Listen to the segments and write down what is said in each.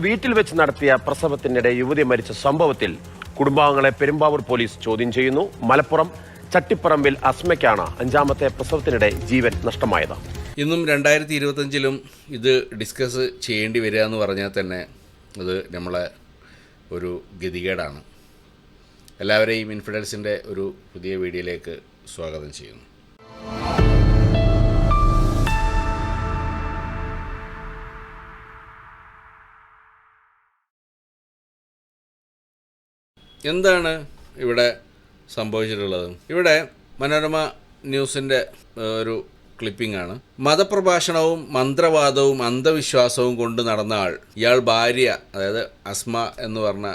വീട്ടിൽ വെച്ച് നടത്തിയ പ്രസവത്തിനിടെ യുവതി മരിച്ച സംഭവത്തിൽ കുടുംബാംഗങ്ങളെ പെരുമ്പാവൂർ പോലീസ് ചോദ്യം ചെയ്യുന്നു. മലപ്പുറം ചട്ടിപ്പറമ്പിൽ അസ്മയ്ക്കാണ് 5ാമത്തെ പ്രസവത്തിനിടെ ജീവൻ നഷ്ടമായത്. ഇന്നും 2025-ലും ഇത് ഡിസ്കസ് ചെയ്യേണ്ടി വരിക എന്ന് പറഞ്ഞാൽ തന്നെ അത് നമ്മളെ ഒരു ഗതികേടാണ്. എല്ലാവരെയും ഇൻഫിഡൻസിൻ്റെ ഒരു പുതിയ വീഡിയോയിലേക്ക് സ്വാഗതം ചെയ്യുന്നു. എന്താണ് ഇവിടെ സംഭവിച്ചിട്ടുള്ളത്? ഇവിടെ മനോരമ ന്യൂസിൻ്റെ ഒരു ക്ലിപ്പിംഗാണ്. മതപ്രഭാഷണവും മന്ത്രവാദവും അന്ധവിശ്വാസവും കൊണ്ട് നടന്ന ആൾ, ഇയാൾ ഭാര്യ, അതായത് അസ്മ എന്ന് പറഞ്ഞ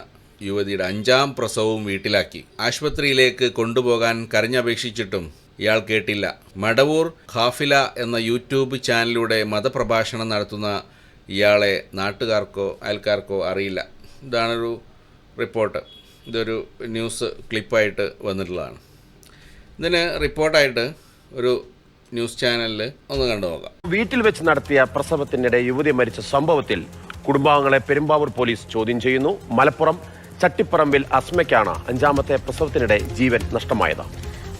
യുവതിയുടെ 5ാം പ്രസവവും വീട്ടിലാക്കി. ആശുപത്രിയിലേക്ക് കൊണ്ടുപോകാൻ കരഞ്ഞപേക്ഷിച്ചിട്ടും ഇയാൾ കേട്ടില്ല. മടവൂർ ഖാഫില എന്ന യൂട്യൂബ് ചാനലിലൂടെ മതപ്രഭാഷണം നടത്തുന്ന ഇയാളെ നാട്ടുകാർക്കോ അയൽക്കാർക്കോ അറിയില്ല. ഇതാണൊരു റിപ്പോർട്ട്. ഇതൊരു ന്യൂസ് ക്ലിപ്പായിട്ട് വന്നിട്ടുള്ളതാണ്. ഇതിന് റിപ്പോർട്ടായിട്ട് ഒരു ന്യൂസ് ചാനലിൽ ഒന്ന് കണ്ടു നോക്കാം. വീട്ടിൽ വെച്ച് നടത്തിയ പ്രസവത്തിനിടെ യുവതി മരിച്ച സംഭവത്തിൽ കുടുംബാംഗങ്ങളെ പെരുമ്പാവൂർ പോലീസ് ചോദ്യം ചെയ്യുന്നു. മലപ്പുറം ചട്ടിപ്പറമ്പിൽ അസ്മയ്ക്കാണ് 5ാമത്തെ പ്രസവത്തിനിടെ ജീവൻ നഷ്ടമായത്.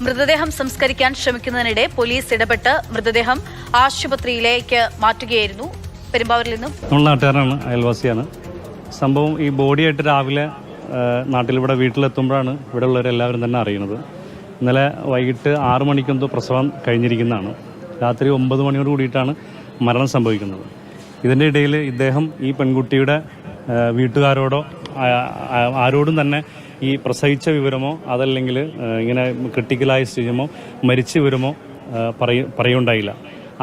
മൃതദേഹം സംസ്കരിക്കാൻ ശ്രമിക്കുന്നതിനിടെ പോലീസ് ഇടപെട്ട് മൃതദേഹം ആശുപത്രിയിലേക്ക് മാറ്റുകയായിരുന്നു. പെരുമ്പാവൂരിൽ നിന്നും നമ്മൾ നാട്ടുകാരാണ്, അയൽവാസിയാണ്. സംഭവം ഈ ബോഡിയായിട്ട് രാവിലെ നാട്ടിലിവിടെ വീട്ടിലെത്തുമ്പോഴാണ് ഇവിടെ ഉള്ളവരെല്ലാവരും തന്നെ അറിയുന്നത്. ഇന്നലെ വൈകിട്ട് 6 മണിക്കെന്തോ പ്രസവം കഴിഞ്ഞിരിക്കുന്നതാണ്. രാത്രി 9 മണിയോട് കൂടിയിട്ടാണ് മരണം സംഭവിക്കുന്നത്. ഇതിൻ്റെ ഇടയിൽ ഇദ്ദേഹം ഈ പെൺകുട്ടിയുടെ വീട്ടുകാരോടോ ആരോടും തന്നെ ഈ പ്രസവിച്ച വിവരമോ അതല്ലെങ്കിൽ ഇങ്ങനെ ക്രിട്ടിക്കലായ സ്റ്റേജമോ മരിച്ച വിവരമോ പറയുണ്ടായില്ല.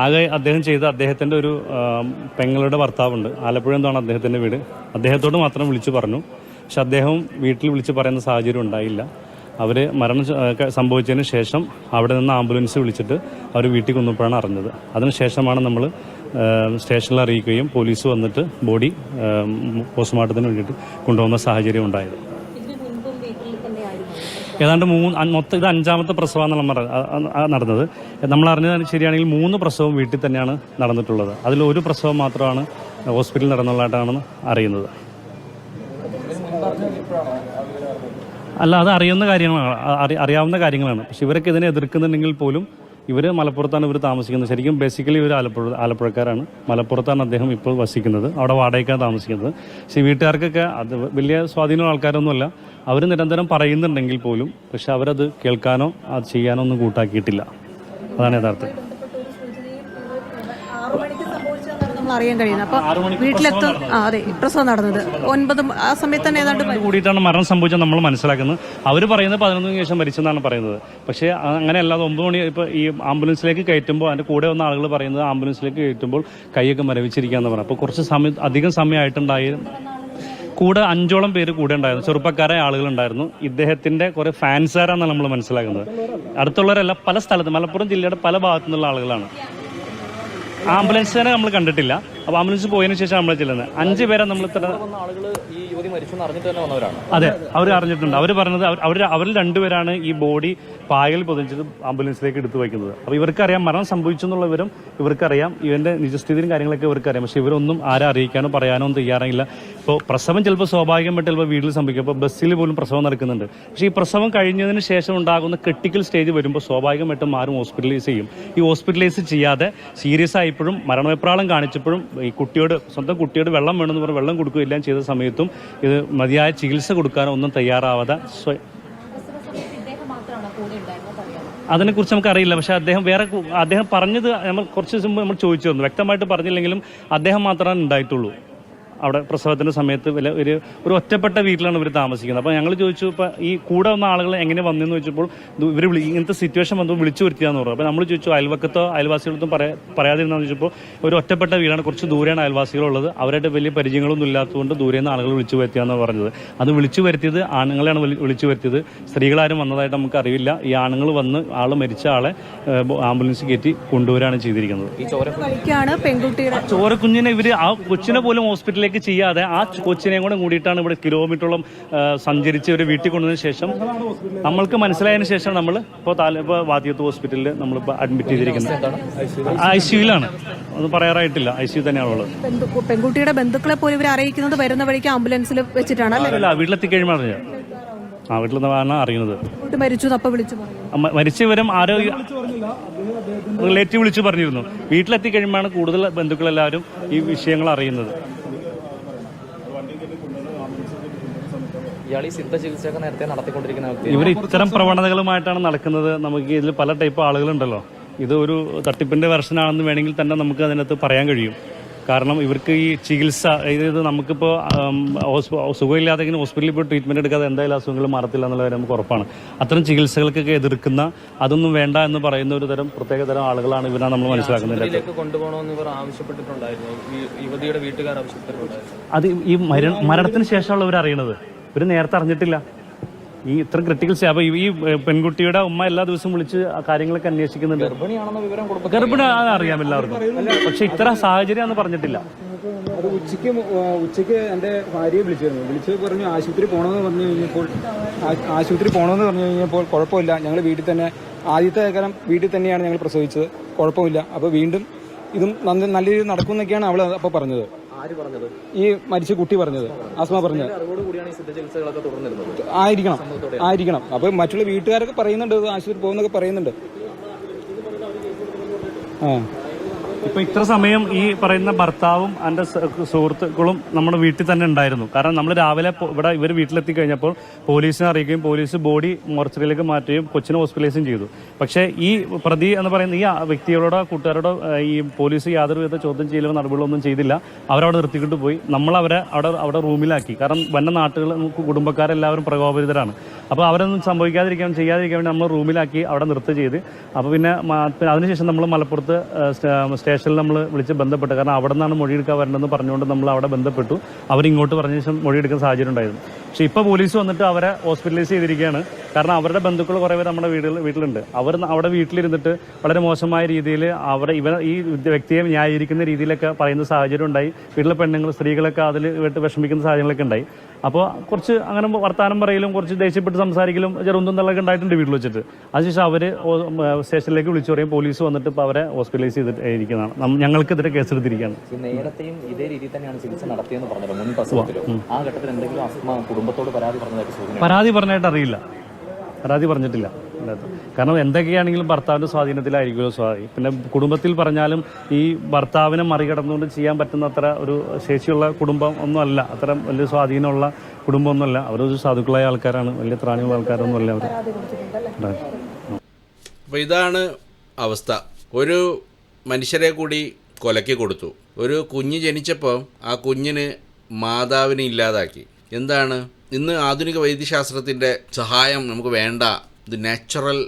ആകെ അദ്ദേഹം ചെയ്ത അദ്ദേഹത്തിൻ്റെ ഒരു പെങ്ങളുടെ ഭർത്താവുണ്ട്, ആലപ്പുഴ എന്താണ് അദ്ദേഹത്തിൻ്റെ വീട്, അദ്ദേഹത്തോട് മാത്രം വിളിച്ചു പറഞ്ഞു. പക്ഷെ അദ്ദേഹം വീട്ടിൽ വിളിച്ച് പറയുന്ന സാഹചര്യം ഉണ്ടായില്ല. അവർ മരണം സംഭവിച്ചതിന് ശേഷം അവിടെ നിന്ന് ആംബുലൻസ് വിളിച്ചിട്ട് അവർ വീട്ടിൽ കൊണ്ടുപോയാണ് അറിഞ്ഞത്. അതിനുശേഷമാണ് നമ്മൾ സ്റ്റേഷനിൽ അറിയിക്കുകയും പോലീസ് വന്നിട്ട് ബോഡി പോസ്റ്റ്മോർട്ടത്തിന് വേണ്ടിയിട്ട് കൊണ്ടുപോകുന്ന സാഹചര്യം ഉണ്ടായത്. ഏതാണ്ട് മൊത്തം ഇത് 5ാമത്തെ പ്രസവമാണ് നടന്നത്. നമ്മൾ അറിഞ്ഞത് ശരിയാണെങ്കിൽ 3 പ്രസവം വീട്ടിൽ തന്നെയാണ് നടന്നിട്ടുള്ളത്. അതിൽ ഒരു പ്രസവം മാത്രമാണ് ഹോസ്പിറ്റലിൽ നടന്നുള്ളതായിട്ടാണ് അറിയുന്നത്. അല്ല, അത് അറിയാവുന്ന കാര്യങ്ങളാണ്. പക്ഷെ ഇവരൊക്കെ ഇതിനെ എതിർക്കുന്നുണ്ടെങ്കിൽ പോലും ഇവർ മലപ്പുറത്താണ് ഇവർ താമസിക്കുന്നത്. ശരിക്കും ബേസിക്കലി ഇവർ ആലപ്പുഴക്കാരാണ്. മലപ്പുറത്താണ് അദ്ദേഹം ഇപ്പോൾ വസിക്കുന്നത്. അവിടെ വാടകയ്ക്കാണ് താമസിക്കുന്നത്. പക്ഷേ വീട്ടുകാർക്കൊക്കെ അത് വലിയ സ്വാധീനമുള്ള ആൾക്കാരൊന്നുമല്ല. അവർ നിരന്തരം പറയുന്നുണ്ടെങ്കിൽ പോലും പക്ഷെ അവരത് കേൾക്കാനോ അത് ചെയ്യാനോ ഒന്നും കൂട്ടാക്കിയിട്ടില്ല. അതാണ് യഥാർത്ഥം. അറിയാൻ കഴിയുന്നത്. അപ്പോൾ വീട്ടിലെത്തും. അതെ, പ്രസവം നടന്നത് 9 ആ സമയത്ത് തന്നെ ഏതാണ്ട് കൂടിയിട്ടാണ് മരണം സംഭവിച്ചത് നമ്മൾ മനസ്സിലാക്കുന്നത്. അവർ പറയുന്നത് 11 ശേഷം മരിച്ചെന്നാണ് പറയുന്നത്. പക്ഷേ അങ്ങനെയല്ലാതെ 9 മണി ഇപ്പോൾ ഈ ആംബുലൻസിലേക്ക് കയറ്റുമ്പോൾ അതിൻ്റെ കൂടെ വന്ന ആളുകൾ പറയുന്നത് ആംബുലൻസിലേക്ക് കയറ്റുമ്പോൾ കൈയൊക്കെ മരവിച്ചിരിക്കുകയെന്ന് പറഞ്ഞു. അപ്പോൾ കുറച്ച് അധികം സമയമായിട്ടുണ്ടായി. കൂടെ 5ഓളം പേര് കൂടെ ഉണ്ടായിരുന്നു, ചെറുപ്പക്കാരായ ആളുകളുണ്ടായിരുന്നു. ഇദ്ദേഹത്തിൻ്റെ കുറേ ഫാൻസുകാരാണെന്നാണ് നമ്മൾ മനസ്സിലാക്കുന്നത്. അടുത്തുള്ളവരല്ല, പല സ്ഥലത്ത് മലപ്പുറം ജില്ലയുടെ പല ഭാഗത്തു നിന്നുള്ള ആളുകളാണ്. ആംബുലൻസിനെ നമ്മൾ കണ്ടിട്ടില്ല. അപ്പോൾ ആംബുലൻസ് പോയതിനു ശേഷം നമ്മൾ ചെല്ലുന്നത് 5 പേരെ നമ്മൾ അതെ, അവർ അറിഞ്ഞിട്ടുണ്ട്. അവർ പറഞ്ഞത് അവരിൽ 2 പേരാണ് ഈ ബോഡി പായൽ പൊതിച്ചത് ആംബുലൻസിലേക്ക് എടുത്തു വയ്ക്കുന്നത്. അപ്പോൾ ഇവർക്കറിയാം മരണം സംഭവിച്ചു എന്നുള്ള വിവരം ഇവർക്കറിയാം, ഇവൻ്റെ നിജസ്ഥിതിയും കാര്യങ്ങളൊക്കെ ഇവർക്കറിയാം. പക്ഷേ ഇവരൊന്നും ആരെ അറിയിക്കാനോ പറയാനോ ഒന്നും തയ്യാറായില്ല. ഇപ്പോൾ പ്രസവം ചിലപ്പോൾ സ്വാഭാവികമായിട്ട് ചിലപ്പോൾ വീട്ടിൽ സംഭവിക്കും. ഇപ്പോൾ ബസ്സിൽ പോലും പ്രസവം നടക്കുന്നുണ്ട്. പക്ഷേ ഈ പ്രസവം കഴിഞ്ഞതിന് ശേഷം ഉണ്ടാകുന്ന ക്രിട്ടിക്കൽ സ്റ്റേജ് വരുമ്പോൾ സ്വാഭാവികമായിട്ടും ആരും ഹോസ്പിറ്റലൈസ് ചെയ്യും. ഈ ഹോസ്പിറ്റലൈസ് ചെയ്യാതെ സീരിയസ് ആയപ്പോഴും മരണവെപ്രാളം കാണിച്ചപ്പോഴും ഈ സ്വന്തം കുട്ടിയോട് വെള്ളം വേണമെന്ന് പറഞ്ഞ് വെള്ളം കൊടുക്കുകയെല്ലാം ചെയ്ത സമയത്തും ഇത് മതിയായ ചികിത്സ കൊടുക്കാനോ ഒന്നും തയ്യാറാവാതെ അതിനെക്കുറിച്ച് നമുക്കറിയില്ല. പക്ഷേ അദ്ദേഹം പറഞ്ഞത് നമ്മൾ കുറച്ച് ദിവസം മുമ്പ് നമ്മൾ ചോദിച്ചു തന്നു. വ്യക്തമായിട്ട് പറഞ്ഞില്ലെങ്കിലും അദ്ദേഹം മാത്രമാണ് ഉണ്ടായിട്ടുള്ളൂ. അവിടെ പ്രസവത്തിൻ്റെ സമയത്ത് ഒരു ഒറ്റപ്പെട്ട വീട്ടിലാണ് ഇവർ താമസിക്കുന്നത്. അപ്പോൾ ഞങ്ങൾ ചോദിച്ചു, ഇപ്പോൾ ഈ കൂടെ വന്ന ആളുകൾ എങ്ങനെ വന്നെന്ന് ചോദിച്ചപ്പോൾ ഇവർ ഇങ്ങനത്തെ സിറ്റുവേഷൻ വന്നപ്പോൾ വിളിച്ചു വരുത്തിയാന്ന് പറഞ്ഞു. അപ്പോൾ നമ്മൾ ചോദിച്ചു അയൽവക്കത്തോ അയൽവാസികളൊന്നും പറയാതിരുന്നാന്ന് ചോദിച്ചപ്പോൾ ഒരു ഒറ്റപ്പെട്ട വീടാണ്, കുറച്ച് ദൂരെയാണ് അയൽവാസികളുള്ളത്, അവരായിട്ട് വലിയ പരിചയങ്ങളൊന്നും ഇല്ലാത്തതുകൊണ്ട് ദൂരെ നിന്ന് ആളുകൾ വിളിച്ചു വരുത്തിയാന്നാണ് പറഞ്ഞത്. അത് വിളിച്ചു വരുത്തിയത് ആണുങ്ങളെയാണ് വിളിച്ചു വരുത്തിയത്. സ്ത്രീകളാരും വന്നതായിട്ട് നമുക്ക് അറിയില്ല. ഈ ആണുങ്ങൾ വന്ന് മരിച്ച ആളെ ആംബുലൻസ് കയറ്റി കൊണ്ടുവരികയാണ് ചെയ്തിരിക്കുന്നത്. പെൺകുട്ടിയുടെ ചോരക്കുഞ്ഞിനെ ഇവർ ആ കൊച്ചിനെ പോലും ഹോസ്പിറ്റലിലേക്ക് ഹോസ്പിറ്റലിലേക്ക് ചെയ്യാതെ ആ കൊച്ചിനെയും കൂടെ കൂടിയിട്ടാണ് ഇവിടെ കിലോമീറ്ററോളം സഞ്ചരിച്ച് ഒരു വീട്ടിൽ കൊണ്ടുവന്നതിന് ശേഷം നമ്മൾക്ക് മനസ്സിലായതിനു ശേഷം നമ്മൾ ഇപ്പോൾ വാതിയത്ത് ഹോസ്പിറ്റലിൽ നമ്മളിപ്പോൾ അഡ്മിറ്റ് ചെയ്തിരിക്കുന്നത്. ICUവിലാണ്, അത് പറയാറായിട്ടില്ല, ICU തന്നെയാണുള്ളത്. പെൺകുട്ടിയുടെ ബന്ധുക്കളെ പോലും ഇവർ അറിയിക്കുന്നത് വരുന്ന വഴിക്ക് ആംബുലൻസിൽ വെച്ചിട്ടാണ് അല്ല, വീട്ടിലെത്തി കഴിയുമ്പോൾ അറിയാം. വീട്ടിൽ നിന്നാണ് അറിയുന്നത്. മരിച്ചു അപ്പോൾ വിളിച്ചു മരിച്ച വിവരം ആരോ റിലേറ്റീവ് വിളിച്ചു പറഞ്ഞിരുന്നു. വീട്ടിലെത്തി കഴിയുമ്പോഴാണ് കൂടുതൽ ബന്ധുക്കളെല്ലാവരും ഈ വിഷയങ്ങൾ അറിയുന്നത്. ഇവർ ഇത്തരം പ്രവണതകളുമായിട്ടാണ് നടക്കുന്നത്. നമുക്ക് ഇതിൽ പല ടൈപ്പ് ആളുകളുണ്ടല്ലോ. ഇത് ഒരു തട്ടിപ്പിന്റെ വെർഷനാണെന്ന് വേണമെങ്കിൽ തന്നെ നമുക്ക് അതിനകത്ത് പറയാൻ കഴിയും. കാരണം ഇവർക്ക് ഈ ചികിത്സ, അതായത് നമുക്കിപ്പോൾ സുഖമില്ലാതെ ഇങ്ങനെ ഹോസ്പിറ്റലിൽ പോയി ട്രീറ്റ്മെൻറ്റ് എടുക്കാതെ എന്തായാലും അസുഖങ്ങൾ മാറത്തില്ല എന്നുള്ള കാര്യം നമുക്ക് ഉറപ്പാണ്. അത്തരം ചികിത്സകൾക്കൊക്കെ എതിർക്കുന്ന, അതൊന്നും വേണ്ട എന്ന് പറയുന്ന ഒരു തരം പ്രത്യേക തരം ആളുകളാണ് ഇവരാണ് നമ്മൾ മനസ്സിലാക്കുന്നത്. അത് ഈ മരണത്തിന് ശേഷമുള്ളവർ അറിയണത്, ഇവർ നേരത്തെ അറിഞ്ഞിട്ടില്ല. ഈ ഇത്ര ക്രിട്ടിക്കൽ അപ്പോൾ ഈ പെൺകുട്ടിയുടെ ഉമ്മ എല്ലാ ദിവസവും വിളിച്ച് കാര്യങ്ങളൊക്കെ അന്വേഷിക്കുന്നുണ്ട്. ഗർഭിണി അറിയാം എല്ലാവർക്കും, പക്ഷെ ഇത്ര സാഹചര്യം പറഞ്ഞിട്ടില്ല. അത് ഉച്ചയ്ക്ക് എൻ്റെ ഭാര്യയെ വിളിച്ചു പറഞ്ഞു ആശുപത്രി പോകണമെന്ന് പറഞ്ഞു കഴിഞ്ഞപ്പോൾ കുഴപ്പമില്ല, ഞങ്ങൾ വീട്ടിൽ തന്നെ, ആദ്യത്തെ കാലം വീട്ടിൽ തന്നെയാണ് ഞങ്ങൾ പ്രസവിച്ചത്, കുഴപ്പമില്ല, അപ്പോൾ വീണ്ടും ഇതും നല്ല രീതിയിൽ നടക്കുമെന്നൊക്കെയാണ് അവൾ അപ്പോൾ പറഞ്ഞത്. ഈ മരിച്ച കുട്ടി പറഞ്ഞത്, ആസ്മ പറഞ്ഞത്. ആയിരിക്കണം. അപ്പൊ മറ്റുള്ള വീട്ടുകാരൊക്കെ പറയുന്നുണ്ട് ആശുപത്രി പോകുന്നൊക്കെ പറയുന്നുണ്ട്. ഇപ്പൊ ഇത്ര സമയം ഈ പറയുന്ന ഭർത്താവും എൻ്റെ സുഹൃത്തുക്കളും നമ്മുടെ വീട്ടിൽ തന്നെ ഉണ്ടായിരുന്നു. കാരണം നമ്മൾ രാവിലെ ഇവിടെ ഇവർ വീട്ടിലെത്തി കഴിഞ്ഞപ്പോൾ പോലീസിനെ അറിയിക്കുകയും പോലീസ് ബോഡി മോർച്ചറിയിലേക്ക് മാറ്റുകയും കൊച്ചിനെ ഹോസ്പിറ്റലൈസും ചെയ്തു. പക്ഷേ ഈ പ്രതി എന്ന് പറയുന്ന ഈ വ്യക്തികളോടോ കൂട്ടുകാരോടോ ഈ പോലീസ് യാതൊരു വിധ ചോദ്യം ചെയ്യലോ നടപടികളൊന്നും ചെയ്തില്ല. അവരവിടെ നിർത്തിക്കിട്ട് പോയി. നമ്മളവരെ അവിടെ റൂമിലാക്കി. കാരണം വന്ന നാട്ടുകൾ കുടുംബക്കാരെല്ലാവരും പ്രകോപിതരാണ്. അപ്പോൾ അവരൊന്നും ചെയ്യാതിരിക്കാൻ വേണ്ടി നമ്മൾ റൂമിലാക്കി അവിടെ നിർത്തി ചെയ്ത്. അപ്പോൾ പിന്നെ അതിനുശേഷം നമ്മൾ മലപ്പുറത്ത് സ്റ്റേഷനിൽ നമ്മൾ വിളിച്ച് ബന്ധപ്പെട്ടു. കാരണം അവിടെ നിന്നാണ് മൊഴിയെടുക്കാൻ വരണമെന്ന് പറഞ്ഞുകൊണ്ട് നമ്മൾ അവിടെ ബന്ധപ്പെട്ടു. അവരിങ്ങോട്ട് പറഞ്ഞ ശേഷം മൊഴിയെടുക്കുന്ന സാഹചര്യം ഉണ്ടായിരുന്നു. പക്ഷേ ഇപ്പോൾ പോലീസ് വന്നിട്ട് അവരെ ഹോസ്പിറ്റലൈസ് ചെയ്തിരിക്കുകയാണ്. കാരണം അവരുടെ ബന്ധുക്കൾ കുറേ പേര് നമ്മുടെ വീട്ടിലുണ്ട്. അവർ അവിടെ വീട്ടിലിരുന്നിട്ട് വളരെ മോശമായ രീതിയിൽ ഈ വ്യക്തിയെ ന്യായീകരിക്കുന്ന രീതിയിലൊക്കെ പറയുന്ന സാഹചര്യം ഉണ്ടായി. വീട്ടിലെ പെണ്ണുങ്ങൾ, സ്ത്രീകളൊക്കെ അതിൽ വിഷമിക്കുന്ന സാഹചര്യങ്ങളൊക്കെ ഉണ്ടായി. അപ്പോൾ കുറച്ച് അങ്ങനെ വർത്താനം പറയലും കുറച്ച് ദേഷ്യപ്പെട്ട് സംസാരിക്കലും ചെറുതും തള്ളൊക്കെ ഉണ്ടായിട്ടുണ്ട് വീട്ടിൽ വെച്ചിട്ട്. അതിനുശേഷം അവർ സ്റ്റേഷനിലേക്ക് വിളിച്ചു പറയും. പോലീസ് വന്നിട്ട് ഇപ്പോൾ അവരെ ഹോസ്പിറ്റലൈസ് ചെയ്തിരിക്കുന്നതാണ്. ഞങ്ങൾക്കെതിരെ കേസെടുത്തിരിക്കുകയാണ്. നേരത്തെയും ഇതേ രീതിയിൽ തന്നെയാണ് ചികിത്സ നടത്തിയെന്ന് പറഞ്ഞത് മുൻ പ്രസവത്തിലും. ആ ഘട്ടത്തിൽ എന്തെങ്കിലും അസ്മ കുടുംബത്തോട് പരാതി പറഞ്ഞായിട്ട് അറിയില്ല. പരാതി പറഞ്ഞിട്ടില്ല. കാരണം എന്തൊക്കെയാണെങ്കിലും ഭർത്താവിൻ്റെ സ്വാധീനത്തിലായിരിക്കുമല്ലോ സ്വാധീനം. പിന്നെ കുടുംബത്തിൽ പറഞ്ഞാലും ഈ ഭർത്താവിനെ മറികടന്നുകൊണ്ട് ചെയ്യാൻ പറ്റുന്ന അത്ര ഒരു ശേഷിയുള്ള കുടുംബം ഒന്നുമല്ല. അത്ര വലിയ സ്വാധീനമുള്ള കുടുംബമൊന്നുമല്ല. അവരൊരു സാധുക്കളായ ആൾക്കാരാണ്, വലിയ ത്രാണിയുള്ള ആൾക്കാരൊന്നുമല്ല അവർ. അപ്പോൾ ഇതാണ് അവസ്ഥ. ഒരു മനുഷ്യരെ കൂടി കൊലയ്ക്ക് കൊടുത്തു. ഒരു കുഞ്ഞ് ജനിച്ചപ്പോൾ ആ കുഞ്ഞിന് മാതാവിനെ ഇല്ലാതാക്കി. എന്താണ് ഇന്ന് ആധുനിക വൈദ്യശാസ്ത്രത്തിൻ്റെ സഹായം നമുക്ക് വേണ്ട, ഇത് നാച്ചുറൽ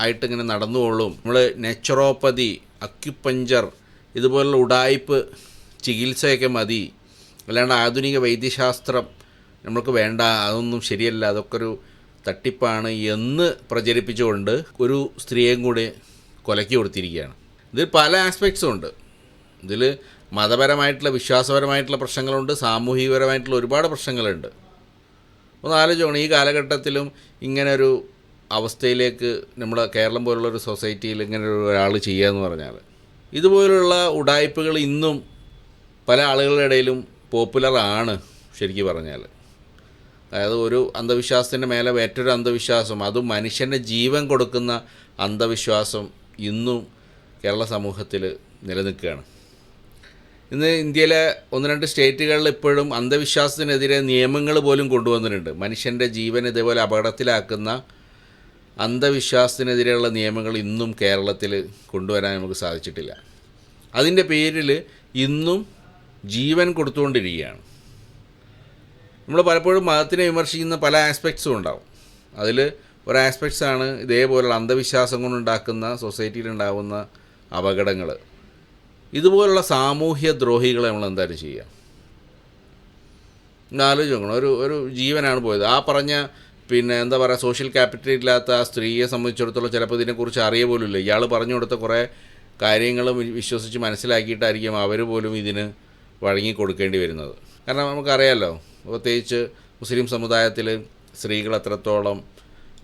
ആയിട്ട് ഇങ്ങനെ നടന്നുകൊള്ളും, നമ്മൾ നാച്ചുറോപ്പതി, അക്യുപഞ്ചർ ഇതുപോലുള്ള ഉഡായിപ്പ് ചികിത്സയൊക്കെ മതി, അല്ലാണ്ട് ആധുനിക വൈദ്യശാസ്ത്രം നമുക്ക് വേണ്ട, അതൊന്നും ശരിയല്ല, അതൊക്കെ ഒരു തട്ടിപ്പാണ് എന്ന് പ്രചരിപ്പിച്ചുകൊണ്ട് ഒരു സ്ത്രീയെയും കൂടി കൊലയ്ക്ക് കൊടുത്തിരിക്കുകയാണ്. ഇതിൽ പല ആസ്പെക്ട്സും ഉണ്ട്. ഇതിൽ മതപരമായിട്ടുള്ള, വിശ്വാസപരമായിട്ടുള്ള പ്രശ്നങ്ങളുണ്ട്, സാമൂഹികപരമായിട്ടുള്ള ഒരുപാട് പ്രശ്നങ്ങളുണ്ട്. ഒന്ന് ആലോചിക്കണം, ഈ കാലഘട്ടത്തിലും ഇങ്ങനൊരു അവസ്ഥയിലേക്ക് നമ്മുടെ കേരളം പോലുള്ളൊരു സൊസൈറ്റിയിൽ ഇങ്ങനെ ഒരാൾ ചെയ്യുക എന്ന് പറഞ്ഞാൽ, ഇതുപോലുള്ള ഉഡായിപ്പുകൾ ഇന്നും പല ആളുകളുടെ ഇടയിലും പോപ്പുലറാണ് ശരിക്കും പറഞ്ഞാൽ. അതായത് ഒരു അന്ധവിശ്വാസത്തിൻ്റെ മേലെ മറ്റൊരു അന്ധവിശ്വാസം, അതും മനുഷ്യൻ്റെ ജീവൻ കൊടുക്കുന്ന അന്ധവിശ്വാസം ഇന്നും കേരള സമൂഹത്തിൽ നിലനിൽക്കുകയാണ്. ഇന്ന് ഇന്ത്യയിലെ 1-2 സ്റ്റേറ്റുകളിൽ ഇപ്പോഴും അന്ധവിശ്വാസത്തിനെതിരെ നിയമങ്ങൾ പോലും കൊണ്ടുവന്നിട്ടുണ്ട്. മനുഷ്യൻ്റെ ജീവൻ ഇതേപോലെ അപകടത്തിലാക്കുന്ന അന്ധവിശ്വാസത്തിനെതിരെയുള്ള നിയമങ്ങൾ ഇന്നും കേരളത്തിൽ കൊണ്ടുവരാൻ നമുക്ക് സാധിച്ചിട്ടില്ല. അതിൻ്റെ പേരിൽ ഇന്നും ജീവൻ കൊടുത്തുകൊണ്ടിരിക്കുകയാണ്. നമ്മൾ പലപ്പോഴും മതത്തിനെ വിമർശിക്കുന്ന പല ആസ്പെക്ട്സും ഉണ്ടാവും. അതിൽ ഒരു ആസ്പെക്ട്സാണ് ഇതേപോലുള്ള അന്ധവിശ്വാസം കൊണ്ടുണ്ടാക്കുന്ന സൊസൈറ്റിയിലുണ്ടാകുന്ന അപകടങ്ങൾ. ഇതുപോലുള്ള സാമൂഹ്യ ദ്രോഹികളെ നമ്മൾ എന്തായാലും ചെയ്യുക. ആലോചിച്ച് നോക്കണം, ഒരു ജീവനാണ് പോയത്. ആ പറഞ്ഞ എന്താ പറയുക, സോഷ്യൽ ക്യാപിറ്റൽ ഇല്ലാത്ത ആ സ്ത്രീയെ സംബന്ധിച്ചിടത്തോളം ചിലപ്പോൾ ഇതിനെക്കുറിച്ച് അറിയ പോലുമില്ല. ഇയാൾ പറഞ്ഞു കൊടുത്ത കുറേ കാര്യങ്ങളും വിശ്വസിച്ച് മനസ്സിലാക്കിയിട്ടായിരിക്കും അവർ പോലും ഇതിന് വഴങ്ങി കൊടുക്കേണ്ടി വരുന്നത്. കാരണം നമുക്കറിയാമല്ലോ, പ്രത്യേകിച്ച് മുസ്ലിം സമുദായത്തിൽ സ്ത്രീകൾ എത്രത്തോളം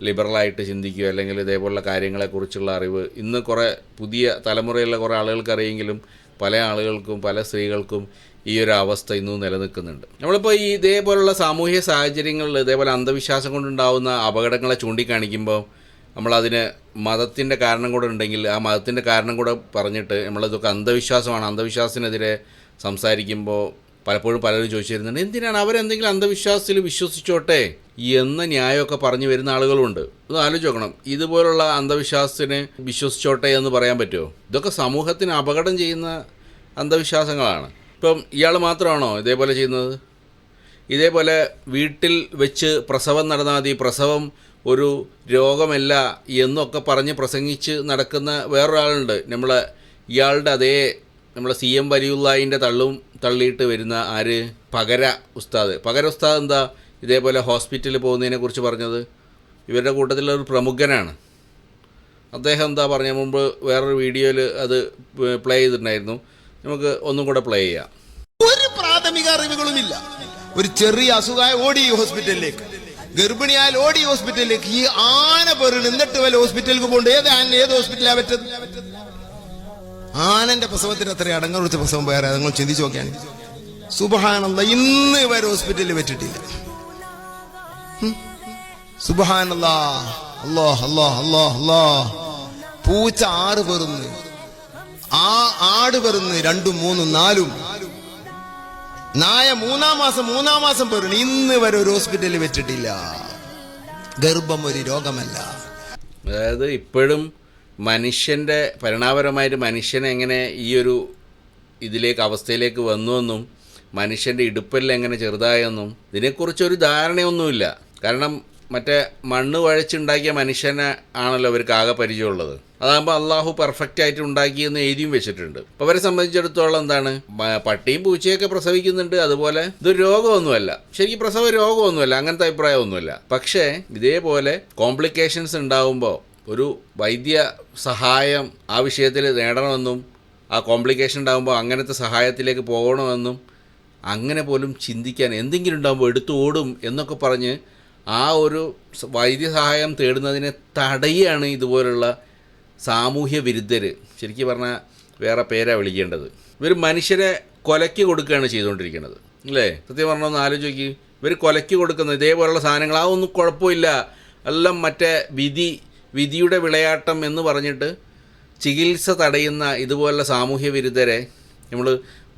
ലിബറലായിട്ട് ചിന്തിക്കുക, അല്ലെങ്കിൽ ഇതേപോലുള്ള കാര്യങ്ങളെക്കുറിച്ചുള്ള അറിവ് ഇന്ന് കുറേ പുതിയ തലമുറയിലുള്ള കുറേ ആളുകൾക്ക് അറിയെങ്കിലും പല ആളുകൾക്കും പല സ്ത്രീകൾക്കും ഈ ഒരു അവസ്ഥ ഇന്നും നിലനിൽക്കുന്നുണ്ട്. നമ്മളിപ്പോൾ ഈ ഇതേപോലുള്ള സാമൂഹ്യ സാഹചര്യങ്ങളിൽ ഇതേപോലെ അന്ധവിശ്വാസം കൊണ്ടുണ്ടാകുന്ന അപകടങ്ങളെ ചൂണ്ടിക്കാണിക്കുമ്പോൾ നമ്മളതിന് മതത്തിൻ്റെ കാരണം കൂടെ ഉണ്ടെങ്കിൽ ആ മതത്തിൻ്റെ കാരണം കൂടെ പറഞ്ഞിട്ട് നമ്മളിതൊക്കെ അന്ധവിശ്വാസമാണ്, അന്ധവിശ്വാസത്തിനെതിരെ സംസാരിക്കുമ്പോൾ പലപ്പോഴും പലരും ചോദിച്ചിരുന്നുണ്ട്, എന്തിനാണ് അവരെന്തെങ്കിലും അന്ധവിശ്വാസത്തിൽ വിശ്വസിച്ചോട്ടെ എന്ന ന്യായമൊക്കെ പറഞ്ഞു വരുന്ന ആളുകളുണ്ട്. ഒന്ന് ആലോചിച്ച് നോക്കണം, ഇതുപോലുള്ള അന്ധവിശ്വാസത്തിന് വിശ്വസിച്ചോട്ടെ എന്ന് പറയാൻ പറ്റുമോ? ഇതൊക്കെ സമൂഹത്തിന് അപകടം ചെയ്യുന്ന അന്ധവിശ്വാസങ്ങളാണ്. ഇപ്പം ഇയാൾ മാത്രമാണോ ഇതേപോലെ ചെയ്യുന്നത്? ഇതേപോലെ വീട്ടിൽ വെച്ച് പ്രസവം നടന്നാൽ മതി, പ്രസവം ഒരു രോഗമല്ല എന്നൊക്കെ പറഞ്ഞ് പ്രസംഗിച്ച് നടക്കുന്ന വേറൊരാളുണ്ട്. ഇയാളുടെ അതേ നമ്മളെ CM വലിയുള്ളതിൻ്റെ തള്ളിയിട്ട് വരുന്ന ആര്? പകര ഉസ്താദ് എന്താ ഇതേപോലെ ഹോസ്പിറ്റലിൽ പോകുന്നതിനെക്കുറിച്ച് പറഞ്ഞത്? ഇവരുടെ കൂട്ടത്തിലൊരു പ്രമുഖനാണ്. അദ്ദേഹം എന്താ പറഞ്ഞ മുമ്പ് വേറൊരു വീഡിയോയിൽ അത് പ്ലേ ചെയ്തിട്ടുണ്ടായിരുന്നു. നമുക്ക് ഒന്നും കൂടെ പ്ലേ ചെയ്യാം. ഒരു പ്രാഥമിക അറിവുകളുമില്ല. ഒരു ചെറിയ അസുഖമായ ഓടി ഹോസ്പിറ്റലിലേക്ക്, ഗർഭിണിയാൽ ഓടി ഹോസ്പിറ്റലിലേക്ക്, ഈ ആന പേര് എന്നിട്ട് വല്ല ഹോസ്പിറ്റലിലേക്ക് പോകണ്ട. ഏത് ഹോസ്പിറ്റലാ പറ്റത്? ആനന്റെ പ്രസവത്തിന് അത്ര അടങ്ങൽ കുറിച്ച പ്രസവം വേറെ നിങ്ങൾ ചിന്തിച്ചു നോക്കിയാണ്. സുബ്ഹാനല്ലാഹ്, ഇന്ന് വരെ ഹോസ്പിറ്റലിൽ പറ്റിട്ടില്ല. സുബ്ഹാനല്ലാഹ്, അല്ലാഹ് അല്ലാഹ് അല്ലാഹ് അല്ലാഹ്. പൂച്ച 6 പെറുന്ന്, ആട് പെറുന്ന് 2, 3, 4, നായ 3 മാസം പെറുന്ന്. ഇന്ന് വരെ ഒരു ഹോസ്പിറ്റലിൽ വെച്ചിട്ടില്ല. ഗർഭം ഒരു രോഗമല്ല. അതായത് ഇപ്പോഴും മനുഷ്യൻ്റെ പരിണാമപരമായിട്ട് മനുഷ്യനെ എങ്ങനെ ഈ ഒരു അവസ്ഥയിലേക്ക് വന്നുവെന്നും മനുഷ്യൻ്റെ ഇടുപ്പെല്ലാം എങ്ങനെ ചെറുതായെന്നും ഇതിനെക്കുറിച്ചൊരു ധാരണയൊന്നുമില്ല. കാരണം മറ്റേ മണ്ണ് കുഴച്ചുണ്ടാക്കിയ മനുഷ്യനെ ആണല്ലോ അവർക്ക് ആകെ പരിചയമുള്ളത്. അതാകുമ്പോൾ അള്ളാഹു പെർഫെക്റ്റ് ആയിട്ട് ഉണ്ടാക്കിയെന്ന് എഴുതിയും വെച്ചിട്ടുണ്ട്. അപ്പോൾ അവരെ സംബന്ധിച്ചിടത്തോളം എന്താണ്, പട്ടിയും പൂച്ചയൊക്കെ പ്രസവിക്കുന്നുണ്ട്, അതുപോലെ ഇതൊരു രോഗമൊന്നുമല്ല, ശരിക്കും പ്രസവ രോഗമൊന്നുമല്ല, അങ്ങനത്തെ അഭിപ്രായമൊന്നുമില്ല. പക്ഷേ ഇതേപോലെ കോംപ്ലിക്കേഷൻസ് ഉണ്ടാകുമ്പോൾ ഒരു വൈദ്യ സഹായം ആ വിഷയത്തിൽ നേടണമെന്നും ആ കോംപ്ലിക്കേഷൻ ഉണ്ടാകുമ്പോൾ അങ്ങനത്തെ സഹായത്തിലേക്ക് പോകണമെന്നും അങ്ങനെ പോലും ചിന്തിക്കാൻ എന്തെങ്കിലും ഉണ്ടാകുമ്പോൾ എടുത്തു ഓടും എന്നൊക്കെ പറഞ്ഞ് ആ ഒരു വൈദ്യസഹായം തേടുന്നതിനെ തടയുകയാണ് ഇതുപോലുള്ള സാമൂഹ്യ വിരുദ്ധർ. ശരിക്കും പറഞ്ഞാൽ വേറെ പേരാ വിളിക്കേണ്ടത്. ഇവർ മനുഷ്യരെ കൊലയ്ക്ക് കൊടുക്കുകയാണ് ചെയ്തുകൊണ്ടിരിക്കുന്നത്, അല്ലേ? സത്യം പറഞ്ഞാൽ ഒന്ന് ആലോചിച്ച്, ഇവർ കൊലയ്ക്ക് കൊടുക്കുന്ന ഇതേപോലുള്ള സാധനങ്ങൾ അതൊന്നും കുഴപ്പമില്ല, എല്ലാം മറ്റേ വിധിയുടെ വിളയാട്ടം എന്ന് പറഞ്ഞിട്ട് ചികിത്സ തടയുന്ന ഇതുപോലുള്ള സാമൂഹ്യ വിരുദ്ധരെ നമ്മൾ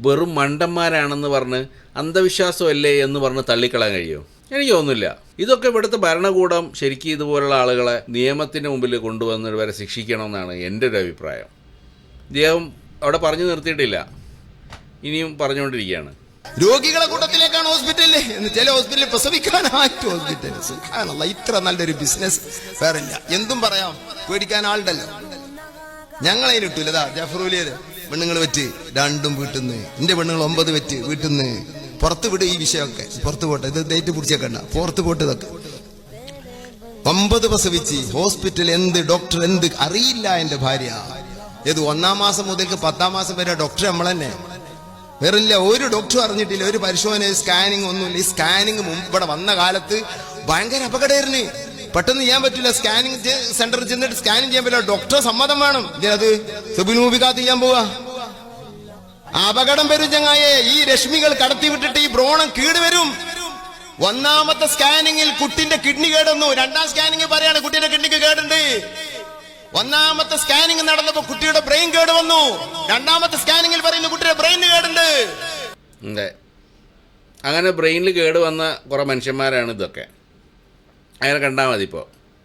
വെറും മണ്ടന്മാരാണെന്ന് പറഞ്ഞ് അന്ധവിശ്വാസമല്ലേ എന്ന് പറഞ്ഞ് തള്ളിക്കളയാൻ കഴിയുമോ? എനിക്ക് തോന്നുന്നില്ല. ഇതൊക്കെ ഇവിടുത്തെ ഭരണകൂടം ശരിക്കും ഇതുപോലുള്ള ആളുകളെ നിയമത്തിന് മുമ്പിൽ കൊണ്ടുവന്ന് വരെ ശിക്ഷിക്കണമെന്നാണ് എൻ്റെ ഒരു അഭിപ്രായം. ഇദ്ദേഹം അവിടെ പറഞ്ഞു നിർത്തിയിട്ടില്ല, ഇനിയും പറഞ്ഞുകൊണ്ടിരിക്കുകയാണ്. രോഗികളെ കൂട്ടത്തിലേക്കാണ് ഹോസ്പിറ്റലിൽ. ചില ഹോസ്പിറ്റലിൽ പ്രസവിക്കാനായിട്ട് ഹോസ്പിറ്റൽ. സുബ്ഹാനല്ലാഹ്, ഇത്ര നല്ലൊരു ബിസിനസ് വേറില്ല. എന്തും പറയാം, പേടിക്കാൻ ആളുണ്ടല്ലോ. ഞങ്ങളതിനിട്ടില്ലതാ ജഫറൂലിയത് പെണ്ണുങ്ങൾ വെറ്റ് 2 വീട്ടിൽ നിന്ന്, എന്റെ പെണ്ണുങ്ങൾ 9 വെറ്റ് വീട്ടിൽ നിന്ന്. പുറത്ത് വിട് ഈ വിഷയമൊക്കെ, പുറത്ത് പോട്ടെ, ഇത് ഡേറ്റ് പിടിച്ചേക്കണ്ട, പുറത്ത് പോട്ട്. ഇതൊക്കെ 9 പ്രസവിച്ച് ഹോസ്പിറ്റൽ ഡോക്ടർ അറിയില്ല. എന്റെ ഭാര്യ 1-ാം മാസം മുതൽക്ക് 10-ാം മാസം വരെ ഡോക്ടർ നമ്മൾ തന്നെ, വേറില്ല ഒരു ഡോക്ടർ അറിഞ്ഞിട്ടില്ല. ഒരു പരിശോധന, സ്കാനിങ് ഒന്നുമില്ല. ഈ സ്കാനിങ് ഇവിടെ വന്ന കാലത്ത് ഭയങ്കര അപകടമായിരുന്നു. പെട്ടെന്ന് ചെയ്യാൻ പറ്റില്ല. സ്കാനിങ് സെന്ററിൽ ചെന്നിട്ട് സ്കാനിങ് ചെയ്യാൻ പറ്റില്ല, ഡോക്ടർ സമ്മതം വേണം. ഇതിനത് സുബിനൂപിക്കാത്ത് ചെയ്യാൻ പോവാ, അപകടം വരും ചങ്ങായെ. ഈ രശ്മികൾ കടത്തിവിട്ടിട്ട് ഈ ബ്രോണം കേടുവരും. 1-ാമത്തെ സ്കാനിങ്ങിൽ കുട്ടിന്റെ കിഡ്നി കേടുന്നു. 2-ാം സ്കാനിങ് പറയാണ് കുട്ടിയുടെ കിഡ്നിക്ക് കേടുണ്ട്. 1-ാമത്തെ സ്കാനിങ് നടന്നപ്പോ കുട്ടിയുടെ ബ്രെയിൻ കേട് വന്നു. 2-ാമത്തെ സ്കാനിങ്ങിൽ പറയുന്നു കുട്ടിയുടെ ബ്രെയിന് കേടുണ്ട്. അങ്ങനെ ബ്രെയിനിൽ കേട് വന്ന കുറെ മനുഷ്യന്മാരാണ് ഇതൊക്കെ. അങ്ങനെ കണ്ടാൽ മതി. ഇപ്പോൾ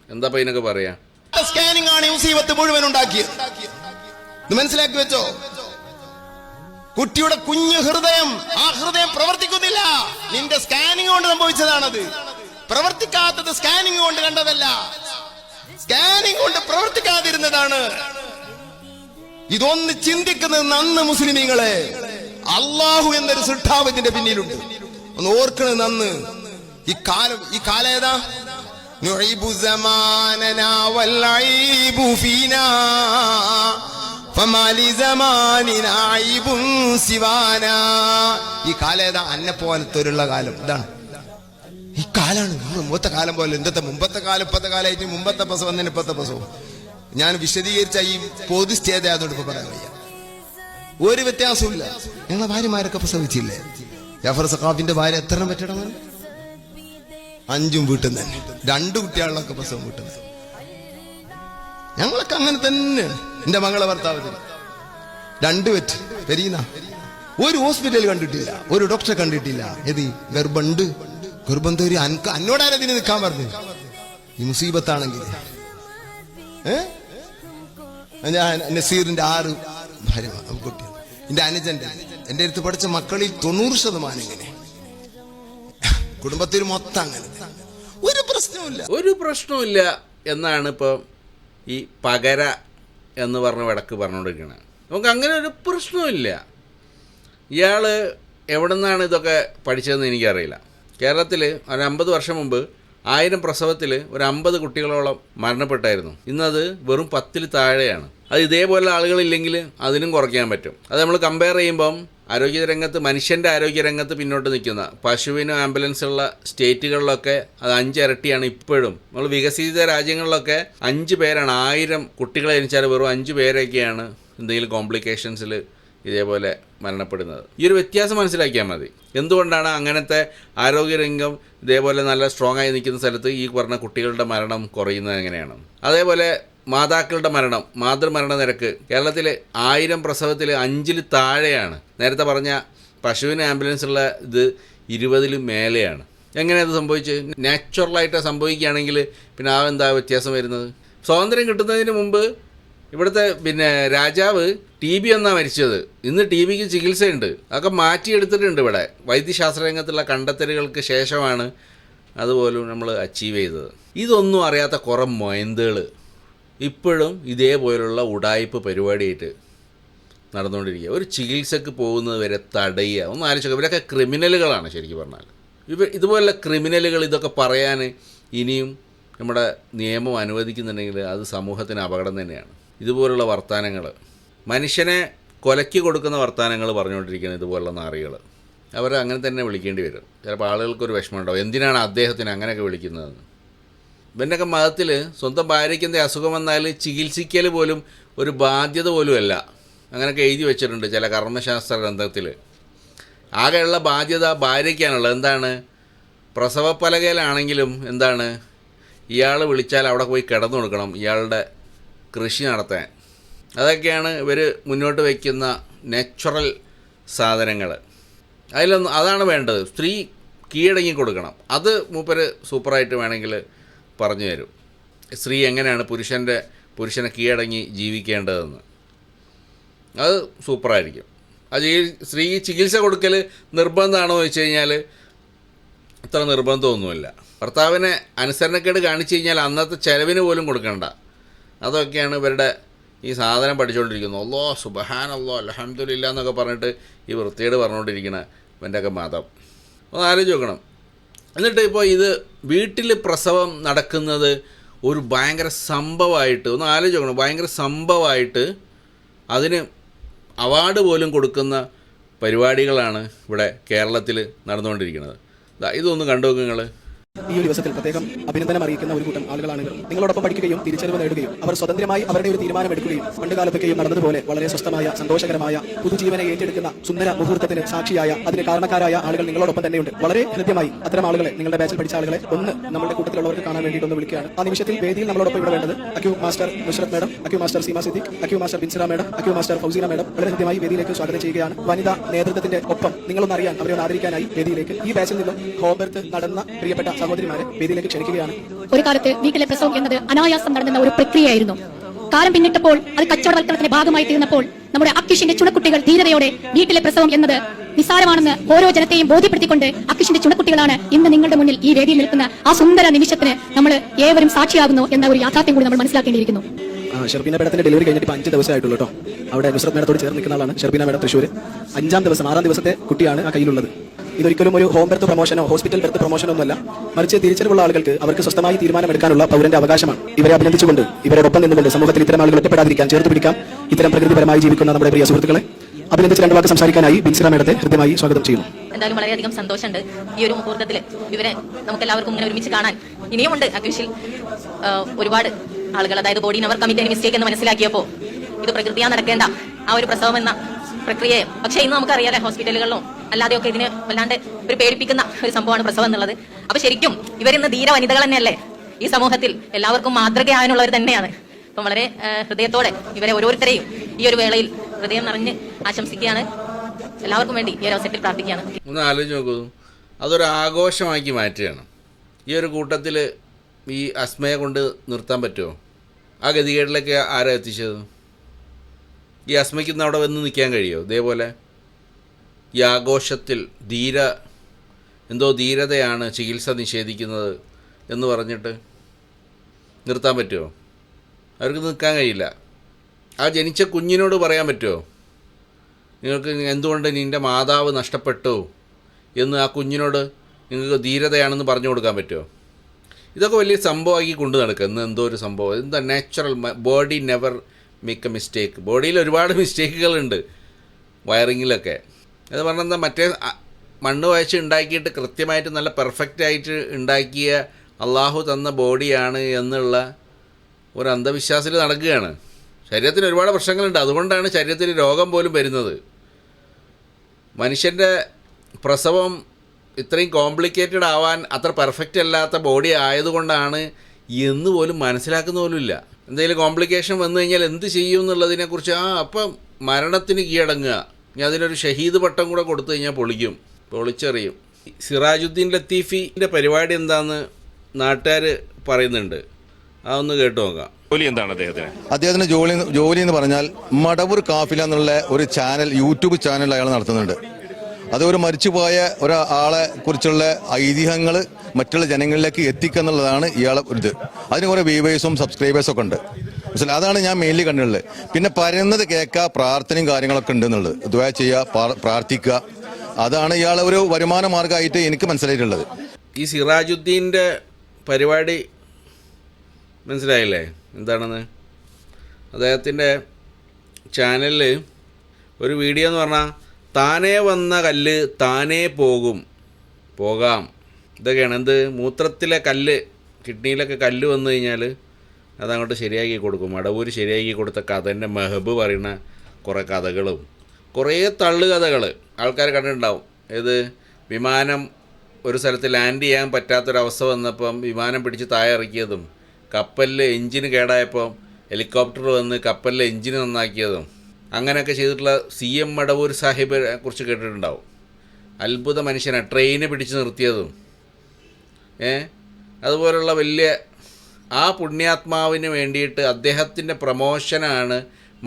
എന്താ ഇതിനൊക്കെ പറയാ? സ്കാനിങ് ആണ് മുസീബത്ത് മുഴുവൻ ഉണ്ടാക്കിയത്. മനസ്സിലാക്കി വെച്ചോ. കുട്ടിയുടെ കുഞ്ഞു ഹൃദയം, ആ ഹൃദയം പ്രവർത്തിക്കുന്നില്ല. നിന്റെ സ്കാനിങ് കൊണ്ട് സംഭവിച്ചതാണത്. പ്രവർത്തിക്കാത്തത് സ്കാനിങ് കൊണ്ട് കണ്ടതല്ല, സ്കാനിങ് കൊണ്ട് പ്രവർത്തിക്കാതിരുന്നതാണ്. ഇതൊന്ന് ചിന്തിക്കുന്നത് നന്ന് മുസ്ലിമീങ്ങളെ. അള്ളാഹു എന്നൊരു സൃഷ്ടാവ് ഇതിന്റെ പിന്നിലുണ്ട്, ഒന്ന് ഓർക്കണത് നന്ന്. ഈ കാലം ഏതാ? ഫമാലി സമാനിന ഐബുൻ സിവാന. ഈ കാലം ഏതാ? അന്നെ പോലത്തൊരുള്ള കാലം ഇതാണ്. ഈ കാലാണ് മുമ്പത്തെ കാലം പോലെ. എന്തത്തെ മുമ്പത്തെ കാലം ഇപ്പത്തെ കാലമായിട്ട് മുമ്പത്തെ പ്രസവം തന്നെ ഇപ്പത്തെ പ്രസവം. ഞാൻ വിശദീകരിച്ച ഈ പൊതു സ്റ്റേജ് ആയതുകൊണ്ട് ഇപ്പൊ പറയാൻ വയ്യ. ഒരു വ്യത്യാസവും ഇല്ല. ഞങ്ങളെ ഭാര്യമാരൊക്കെ പ്രസവിച്ചില്ലേ? ജാഫർ സഖാഫിന്റെ ഭാര്യ എത്ര പറ്റണം? 5 വീട്ടിൽ നിന്ന് തന്നെ 2 കുട്ടികളിലൊക്കെ പ്രസവം വീട്ടിൽ നിന്ന്. ഞങ്ങളൊക്കെ അങ്ങനെ തന്നെയാണ്. എന്റെ മകളെ ഭർത്താവത്തിന് 2 വെറ്റ് പെരീന. ഒരു ഹോസ്പിറ്റൽ കണ്ടിട്ടില്ല, ഒരു ഡോക്ടറെ കണ്ടിട്ടില്ല. ഏത് ഗർഭമുണ്ട്, ഗർഭം തോരി അന്നോടാരതിന് നിൽക്കാൻ പറഞ്ഞു. ഈ മുസീബത്താണെങ്കിൽ ഞാൻ നസീറിന്റെ 6 ഭാര്യ കുട്ടികൾ, എന്റെ അനുജന്റെ, എന്റെ അടുത്ത് പഠിച്ച മക്കളിൽ 90% ഇങ്ങനെ, കുടുംബത്തിൽ മൊത്തം അങ്ങനെ. ഒരു പ്രശ്നവുമില്ല എന്നാണ് ഇപ്പം ഈ പകര എന്ന് പറഞ്ഞ വടക്ക് പറഞ്ഞുകൊണ്ടിരിക്കുന്നത്. നമുക്ക് അങ്ങനെ ഒരു പ്രശ്നവുമില്ല. ഇയാൾ എവിടെ നിന്നാണ് ഇതൊക്കെ പഠിച്ചതെന്ന് എനിക്കറിയില്ല. കേരളത്തിൽ ഒരു 50 വർഷം മുമ്പ് 1000 പ്രസവത്തിൽ ഒരു 50 കുട്ടികളോളം മരണപ്പെട്ടായിരുന്നു. ഇന്നത് വെറും 10 താഴെയാണ്. അത് ഇതേപോലെ ആളുകളില്ലെങ്കിൽ അതിനും കുറയ്ക്കാൻ പറ്റും. അത് നമ്മൾ കമ്പയർ ചെയ്യുമ്പം ആരോഗ്യരംഗത്ത്, മനുഷ്യൻ്റെ ആരോഗ്യരംഗത്ത് പിന്നോട്ട് നിൽക്കുന്ന, പശുവിന് ആംബുലൻസ് ഉള്ള സ്റ്റേറ്റുകളിലൊക്കെ അത് 5 ഇരട്ടിയാണ് ഇപ്പോഴും. നമ്മൾ വികസിത രാജ്യങ്ങളിലൊക്കെ 5 പേരാണ് 1000 കുട്ടികളെ ജനിച്ചാൽ വെറും 5 പേരൊക്കെയാണ് എന്തെങ്കിലും കോംപ്ലിക്കേഷൻസിൽ ഇതേപോലെ മരണപ്പെടുന്നത്. ഈ ഒരു വ്യത്യാസം മനസ്സിലാക്കിയാൽ മതി. എന്തുകൊണ്ടാണ് അങ്ങനത്തെ ആരോഗ്യരംഗം ഇതേപോലെ നല്ല സ്ട്രോങ് ആയി നിൽക്കുന്ന സ്ഥലത്ത് ഈ പറഞ്ഞ കുട്ടികളുടെ മരണം കുറയുന്നത് എങ്ങനെയാണ്? അതേപോലെ മാതാക്കളുടെ മരണം, മാതൃമരണ നിരക്ക് കേരളത്തിൽ 1000 പ്രസവത്തിൽ 5 താഴെയാണ്. നേരത്തെ പറഞ്ഞ പശുവിന് ആംബുലൻസ് ഉള്ള ഇത് 20 മേലെയാണ്. എങ്ങനെയത് സംഭവിച്ചത്? നാച്ചുറലായിട്ട് സംഭവിക്കുകയാണെങ്കിൽ പിന്നെ എന്താ വ്യത്യാസം വരുന്നത്? സ്വാതന്ത്ര്യം കിട്ടുന്നതിന് മുമ്പ് ഇവിടുത്തെ രാജാവ് TB ഒന്നാണ് മരിച്ചത്. ഇന്ന് TB ചികിത്സയുണ്ട്. അതൊക്കെ മാറ്റിയെടുത്തിട്ടുണ്ട്. ഇവിടെ വൈദ്യശാസ്ത്ര രംഗത്തുള്ള കണ്ടെത്തലുകൾക്ക് ശേഷമാണ് അതുപോലും നമ്മൾ അച്ചീവ് ചെയ്തത്. ഇതൊന്നും അറിയാത്ത കുറേ മൊയന്തുകൾ ഇപ്പോഴും ഇതേപോലുള്ള ഉടായ്പ് പരിപാടിയായിട്ട് നടന്നുകൊണ്ടിരിക്കുക. ഒരു ചികിത്സക്ക് പോകുന്നത് വരെ തടയുക. ഒന്ന് ആലോചിക്കുക. ഇവരൊക്കെ ക്രിമിനലുകളാണ് ശരിക്കും പറഞ്ഞാൽ. ഇതുപോലുള്ള ക്രിമിനലുകൾ ഇതൊക്കെ പറയാൻ ഇനിയും നമ്മുടെ നിയമം അനുവദിക്കുന്നുണ്ടെങ്കിൽ അത് സമൂഹത്തിന് അപകടം തന്നെയാണ്. ഇതുപോലുള്ള വർത്തമാനങ്ങൾ, മനുഷ്യനെ കൊലയ്ക്ക് കൊടുക്കുന്ന വർത്തമാനങ്ങൾ പറഞ്ഞുകൊണ്ടിരിക്കുന്ന ഇതുപോലുള്ള നാറികൾ, അവരെ അങ്ങനെ തന്നെ വിളിക്കേണ്ടി വരും. ചിലപ്പോൾ ആളുകൾക്കൊരു വിഷമമുണ്ടാവും, എന്തിനാണ് അദ്ദേഹത്തിന് അങ്ങനെയൊക്കെ വിളിക്കുന്നതെന്ന്. ഇവൻ്റെയൊക്കെ മതത്തിൽ സ്വന്തം ഭാര്യയ്ക്ക് എന്തെങ്കിലും അസുഖം വന്നാൽ ചികിത്സിക്കൽ പോലും ഒരു ബാധ്യത പോലുമല്ല. അങ്ങനെയൊക്കെ എഴുതി വെച്ചിട്ടുണ്ട് ചില കർമ്മശാസ്ത്ര ഗ്രന്ഥത്തിൽ. ആകെയുള്ള ബാധ്യത ഭാര്യയ്ക്കാണുള്ളത്. എന്താണ്? പ്രസവപ്പലകയിലാണെങ്കിലും എന്താണ്, ഇയാൾ വിളിച്ചാൽ അവിടെ പോയി കിടന്നു കൊടുക്കണം, ഇയാളുടെ കൃഷി നടത്താൻ. അതൊക്കെയാണ് ഇവർ മുന്നോട്ട് വയ്ക്കുന്ന നാച്ചുറൽ സാധനങ്ങൾ. അതാണ് വേണ്ടത്. സ്ത്രീ കീഴടങ്ങി കൊടുക്കണം. അത് മൂപ്പര് സൂപ്പറായിട്ട് വേണമെങ്കിൽ പറഞ്ഞു തരും. സ്ത്രീ എങ്ങനെയാണ് പുരുഷനെ കീഴടങ്ങി ജീവിക്കേണ്ടതെന്ന്. അത് സൂപ്പറായിരിക്കും. അത് ഈ സ്ത്രീ ചികിത്സ കൊടുക്കൽ നിർബന്ധമാണോ എന്ന് വെച്ച് കഴിഞ്ഞാൽ അത്ര നിർബന്ധമൊന്നുമില്ല. ഭർത്താവിനെ അനുസരണക്കേട് കാണിച്ചു കഴിഞ്ഞാൽ അന്നത്തെ ചിലവിന് പോലും കൊടുക്കണ്ട. അതൊക്കെയാണ് ഇവരുടെ ഈ സാധനം പഠിച്ചുകൊണ്ടിരിക്കുന്നത്. അല്ലോ സുബ്ഹാനല്ലോ അൽഹംദുലില്ലാ എന്നൊക്കെ പറഞ്ഞിട്ട് ഈ വൃത്തികേട് പറഞ്ഞുകൊണ്ടിരിക്കുന്ന ഇവൻ്റെയൊക്കെ മതം ഒന്ന് ആലോചിച്ച് നോക്കണം. എന്നിട്ട് ഇപ്പോൾ ഇത് വീട്ടിൽ പ്രസവം നടക്കുന്നത് ഒരു ഭയങ്കര സംഭവമായിട്ട് ഒന്ന് ആലോചിച്ച് നോക്കണം. ഭയങ്കര സംഭവമായിട്ട് അതിന് അവാർഡ് പോലും കൊടുക്കുന്ന പരിപാടികളാണ് ഇവിടെ കേരളത്തിൽ നടന്നുകൊണ്ടിരിക്കുന്നത്. ഇതൊന്ന് കണ്ടു നോക്കുക നിങ്ങൾ. ഈ ഒരു ദിവസത്തിൽ പ്രത്യേകം അഭിനന്ദനം അറിയിക്കുന്ന ഒരു കൂട്ടം ആളുകളാണ് ഇവർ. നിങ്ങളോടൊപ്പം പഠിക്കുകയും തിരിച്ചറിവ് നേടുകയും അവർ സ്വതന്ത്രമായി അവരുടെ ഒരു തീരുമാനമെടുക്കുകയും പണ്ടുകാലത്തൊക്കെയും നടന്നതുപോലെ വളരെ സ്വസ്ഥമായ സന്തോഷകരമായ പുതുജീവനെ ഏറ്റെടുക്കുന്ന സുന്ദര മുഹൂർത്തത്തിന് സാക്ഷിയായ അതിന് കാരണക്കാരായ ആളുകൾ നിങ്ങളോടൊപ്പം തന്നെയുണ്ട്. വളരെ ഹൃദ്യമായി അത്തരം ആളുകളെ, നിങ്ങളുടെ ബാച്ചിൽ പഠിച്ച ആളുകളെ ഒന്ന് നമ്മുടെ കൂട്ടത്തിലുള്ളവർക്ക് കാണാൻ വേണ്ടിയിട്ടൊന്ന് വിളിക്കുകയാണ്. ആ നിമിഷത്തിൽ വേദിയിൽ നമ്മളോടൊപ്പം ഇവിടെ വേണ്ടത് acu master Nusrat madam, acu master Seema Siddique, acu master Binsira madam, acu master Fauseena madam വളരെ ഹൃദ്യമായി വേദിയിലേക്ക് സ്വാഗതം ചെയ്യുകയാണ്. വനിതാ നേതൃത്വത്തിന്റെ ഒപ്പം നിങ്ങളൊന്ന് അറിയാൻ, അവരെ ഒന്ന് ആദരിക്കാനായി വേദിയിലേക്ക് ഈ ബാച്ചിൽ നിന്നും ഹോം ബർത്ത് നടന്ന പ്രിയപ്പെട്ട സഹോദരിമാരെ വേദിയിലേക്ക് ക്ഷണിക്കുകയാണ്. ഒരു കാലത്ത് വീട്ടിലെ പ്രസവം എന്നത് അനായാസം നടന്ന ഒരു പ്രക്രിയയായിരുന്നു. കാലം പിന്നിട്ടപ്പോൾ അത് കച്ചവടവൽക്കരണത്തിന്റെ ഭാഗമായി തീർന്നപ്പോൾ നമ്മുടെ അക്കിഷിന്റെ ചുണക്കുട്ടികൾ ധീരതയോടെ വീട്ടിലെ പ്രസവം എന്നത് നിസ്സാരമാണെന്ന് ഓരോ ജനത്തെയും ബോധ്യപ്പെടുത്തിക്കൊണ്ട് അക്കിഷിന്റെ ചുണക്കുട്ടികളാണ് ഇന്ന് നിങ്ങളുടെ മുന്നിൽ ഈ വേദിയിൽ നിൽക്കുന്ന ആ സുന്ദര നിമിഷത്തിന് നമ്മൾ ഏവരും സാക്ഷിയാകുന്നു എന്ന ഒരു യാഥാർത്ഥ്യം കൂടി നമ്മൾ മനസ്സിലാക്കേണ്ടിയിരിക്കുന്നു. ഷെർബീന മേഡത്തിന്റെ ഡെലിവറി കഴിഞ്ഞിട്ട് 5 ദിവസമായിട്ടുള്ളൂ കേട്ടോ. അവിടെ നുസ്രത്ത് മേഡത്തോട് ചേർന്ന് നിൽക്കുന്ന ആളാണ് ഷെർബീന മേഡം, തൃശ്ശൂർ. 5ാം ദിവസം 6ാം ദിവസത്തെ കുട്ടിയാണ് ആ കയ്യിലുള്ളത്. ഇതൊരിക്കലും ഒരു ഹോം ബെർത്ത് പ്രൊമോഷനോ ഹോസ്പിറ്റൽ ബെർത്ത് പ്രൊമോഷനോ ഒന്നുമല്ല, മറിച്ച് തിരിച്ചറിവുള്ള ആളുകൾക്ക് അവർക്ക് സ്വസ്ഥമായി തീരുമാനമെടുക്കാനുള്ള പൗരന്റെ അവകാശമാണ്. ഇവരെ അഭിനന്ദിച്ചുകൊണ്ട് ഇവരോടൊപ്പം നിന്നുകൊണ്ട് സമൂഹത്തിൽ ഇത്തരം ആളുകൾ ഒറ്റപ്പെടാതിരിക്കാൻ ചേർത്ത് പിടിക്കാം. ഇത്തരം പ്രകൃതിപരമായി ജീവിക്കുന്ന നമ്മുടെ പ്രിയ സുഹൃത്തുക്കളെ അഭിനന്ദിച്ച് 2 വാക്ക് സംസാരിക്കാനായി ബിൻസിറ മേഡത്തെ ഹൃദ്യമായി സ്വാഗതം ചെയ്യുന്നു. എന്തായാലും വളരെയധികം സന്തോഷമുണ്ട് ഈ ഒരു മുഹൂർത്തത്തിൽ ഇവരെ നമുക്കെല്ലാവർക്കും ഇങ്ങനെ ഒരുമിച്ച് കാണാൻ. ഇനിയുമുണ്ട് അക്യൂഷിൽ ഒരുപാട് ആളുകൾ, അതായത് body never commit any mistake എന്ന് മനസ്സിലാക്കിയപ്പോൾ ഇത് പ്രകൃതിയാ നടക്കേണ്ട ആ ഒരു പ്രസവം എന്ന പ്രക്രിയയെ, പക്ഷേ ഇന്ന് നമുക്കറിയാലേ ഹോസ്പിറ്റലുകളിലും അല്ലാതെയൊക്കെ ഇതിന് വല്ലാണ്ട് ഒരു പേടിപ്പിക്കുന്ന ഒരു സംഭവമാണ് പ്രസവം എന്നുള്ളത്. അപ്പൊ ശരിക്കും ഇവരിന്ന് ധീര വനിതകൾ തന്നെയല്ലേ, ഈ സമൂഹത്തിൽ എല്ലാവർക്കും മാതൃകയാകാനുള്ളവർ തന്നെയാണ്. അപ്പം വളരെ ഹൃദയത്തോടെ ഇവരെ ഓരോരുത്തരെയും ഈ ഒരു വേളയിൽ ഹൃദയം നിറഞ്ഞ് ആശംസിക്കുകയാണ്. എല്ലാവർക്കും വേണ്ടി ഈ ഒരു അവസരത്തിൽ പ്രാർത്ഥിക്കുകയാണ്. ഒന്ന് ആലോചിച്ച് നോക്കൂ, അതൊരു ആഘോഷമാക്കി മാറ്റുകയാണ്. ഈ ഒരു കൂട്ടത്തിൽ ഈ അസ്മയെ കൊണ്ട് നിർത്താൻ പറ്റുമോ? ആ ഗതികേടിലേക്ക് ആരാ എത്തിച്ചത്? ഈ അസ്മയ്ക്ക് ഇന്ന് അവിടെ വന്ന് നിൽക്കാൻ കഴിയുമോ? ഇതേപോലെ ഈ ആഘോഷത്തിൽ ധീരതയാണ് ചികിത്സ നിഷേധിക്കുന്നത് എന്ന് പറഞ്ഞിട്ട് നിർത്താൻ പറ്റുമോ? അവർക്ക് നിൽക്കാൻ കഴിയില്ല. ആ ജനിച്ച കുഞ്ഞിനോട് പറയാൻ പറ്റുമോ നിങ്ങൾക്ക് എന്തുകൊണ്ട് നിൻ്റെ മാതാവ് നഷ്ടപ്പെട്ടു എന്ന് ആ കുഞ്ഞിനോട് നിങ്ങൾക്ക് ധീരതയാണെന്ന് പറഞ്ഞു കൊടുക്കാൻ പറ്റുമോ? ഇതൊക്കെ വലിയ സംഭവമാക്കി കൊണ്ടു നടക്കുക. ഇന്ന് എന്തോ ഒരു സംഭവം, എന്താ natural body never make A mistake. ബോഡിയിൽ ഒരുപാട് മിസ്റ്റേക്കുകളുണ്ട്, വയറിങ്ങിലൊക്കെ. അത് പറഞ്ഞാൽ എന്താ, മറ്റേ മണ്ണ് വായിച്ച് ഉണ്ടാക്കിയിട്ട് കൃത്യമായിട്ട് നല്ല പെർഫെക്റ്റായിട്ട് ഉണ്ടാക്കിയ അള്ളാഹു തന്ന ബോഡിയാണ് എന്നുള്ള ഒരു അന്ധവിശ്വാസത്തിൽ നടക്കുകയാണ്. ശരീരത്തിന് ഒരുപാട് പ്രശ്നങ്ങളുണ്ട്, അതുകൊണ്ടാണ് ശരീരത്തിന് രോഗം പോലും വരുന്നത്. മനുഷ്യൻ്റെ പ്രസവം ഇത്രയും കോംപ്ലിക്കേറ്റഡ് ആവാൻ അത്ര പെർഫെക്റ്റ് അല്ലാത്ത ബോഡി ആയതുകൊണ്ടാണ് എന്ന് പോലും മനസ്സിലാക്കുന്ന പോലും ഇല്ല. എന്തെങ്കിലും കോംപ്ലിക്കേഷൻ വന്നു കഴിഞ്ഞാൽ എന്ത് ചെയ്യും എന്നുള്ളതിനെക്കുറിച്ച് അപ്പം മരണത്തിന് കീഴടങ്ങുക. ഇനി അതിനൊരു ഷഹീദ് പട്ടം കൂടെ കൊടുത്തു കഴിഞ്ഞാൽ പൊളിച്ചെറിയും. സിറാജുദ്ദീൻ ലത്തീഫിൻ്റെ പരിപാടി എന്താണെന്ന് നാട്ടുകാർ പറയുന്നുണ്ട്, അതൊന്ന് കേട്ടു നോക്കാം. ജോലി എന്താണ് അദ്ദേഹത്തിന്? അദ്ദേഹത്തിന് ജോലി എന്ന് പറഞ്ഞാൽ മടവൂർ കാഫില എന്നുള്ള ഒരു ചാനൽ, യൂട്യൂബ് ചാനൽ അയാൾ നടത്തുന്നുണ്ട്. അത് ഒരു മരിച്ചുപോയ ഒരാളെ കുറിച്ചുള്ള ഐതിഹ്യങ്ങൾ മറ്റുള്ള ജനങ്ങളിലേക്ക് എത്തിക്കുക എന്നുള്ളതാണ് ഇയാളെ ഇത്. അതിന് കുറേ വ്യൂവേഴ്സും സബ്സ്ക്രൈബേഴ്സും ഒക്കെ ഉണ്ട്. അതാണ് ഞാൻ മെയിൻലി കണ്ടിട്ടുള്ളത്. പിന്നെ പറയുന്നത് കേൾക്കുക, പ്രാർത്ഥനയും കാര്യങ്ങളൊക്കെ ഉണ്ട് എന്നുള്ളത്, ദുആ ചെയ്യുക, പ്രാർത്ഥിക്കുക, അതാണ് ഇയാളെ ഒരു വരുമാന മാർഗമായിട്ട് എനിക്ക് മനസ്സിലായിട്ടുള്ളത്. ഈ സിറാജുദ്ദീൻ്റെ പരിപാടി മനസ്സിലായില്ലേ എന്താണെന്ന്? അദ്ദേഹത്തിൻ്റെ ചാനലിൽ ഒരു വീഡിയോ എന്ന് പറഞ്ഞാൽ താനേ വന്ന കല്ല് താനേ പോകാം ഇതൊക്കെയാണ്. എന്ത്, മൂത്രത്തിലെ കല്ല്, കിഡ്നിയിലൊക്കെ കല്ല് വന്നു കഴിഞ്ഞാൽ അതങ്ങോട്ട് ശരിയാക്കി കൊടുക്കും. മടവൂർ ശരിയാക്കി കൊടുത്ത കഥൻ്റെ മെഹബ് പറയുന്ന കുറേ കഥകളും കുറേ തള്ളുകഥകൾ ആൾക്കാർ കണ്ടിട്ടുണ്ടാവും. ഏത്, വിമാനം ഒരു സ്ഥലത്ത് ലാൻഡ് ചെയ്യാൻ പറ്റാത്തൊരവസ്ഥ വന്നപ്പം വിമാനം പിടിച്ച് താഴെ ഇറക്കിയതും, കപ്പലിൽ എഞ്ചിന് കേടായപ്പോൾ ഹെലികോപ്റ്റർ വന്ന് കപ്പലിലെ എഞ്ചിന് നന്നാക്കിയതും, അങ്ങനെയൊക്കെ ചെയ്തിട്ടുള്ള CM മടവൂർ സാഹിബിനെ കുറിച്ച് കേട്ടിട്ടുണ്ടാവും. അത്ഭുത മനുഷ്യനെ ട്രെയിന് പിടിച്ച് നിർത്തിയതും അതുപോലുള്ള വലിയ ആ പുണ്യാത്മാവിന് വേണ്ടിയിട്ട് അദ്ദേഹത്തിൻ്റെ പ്രമോഷനാണ്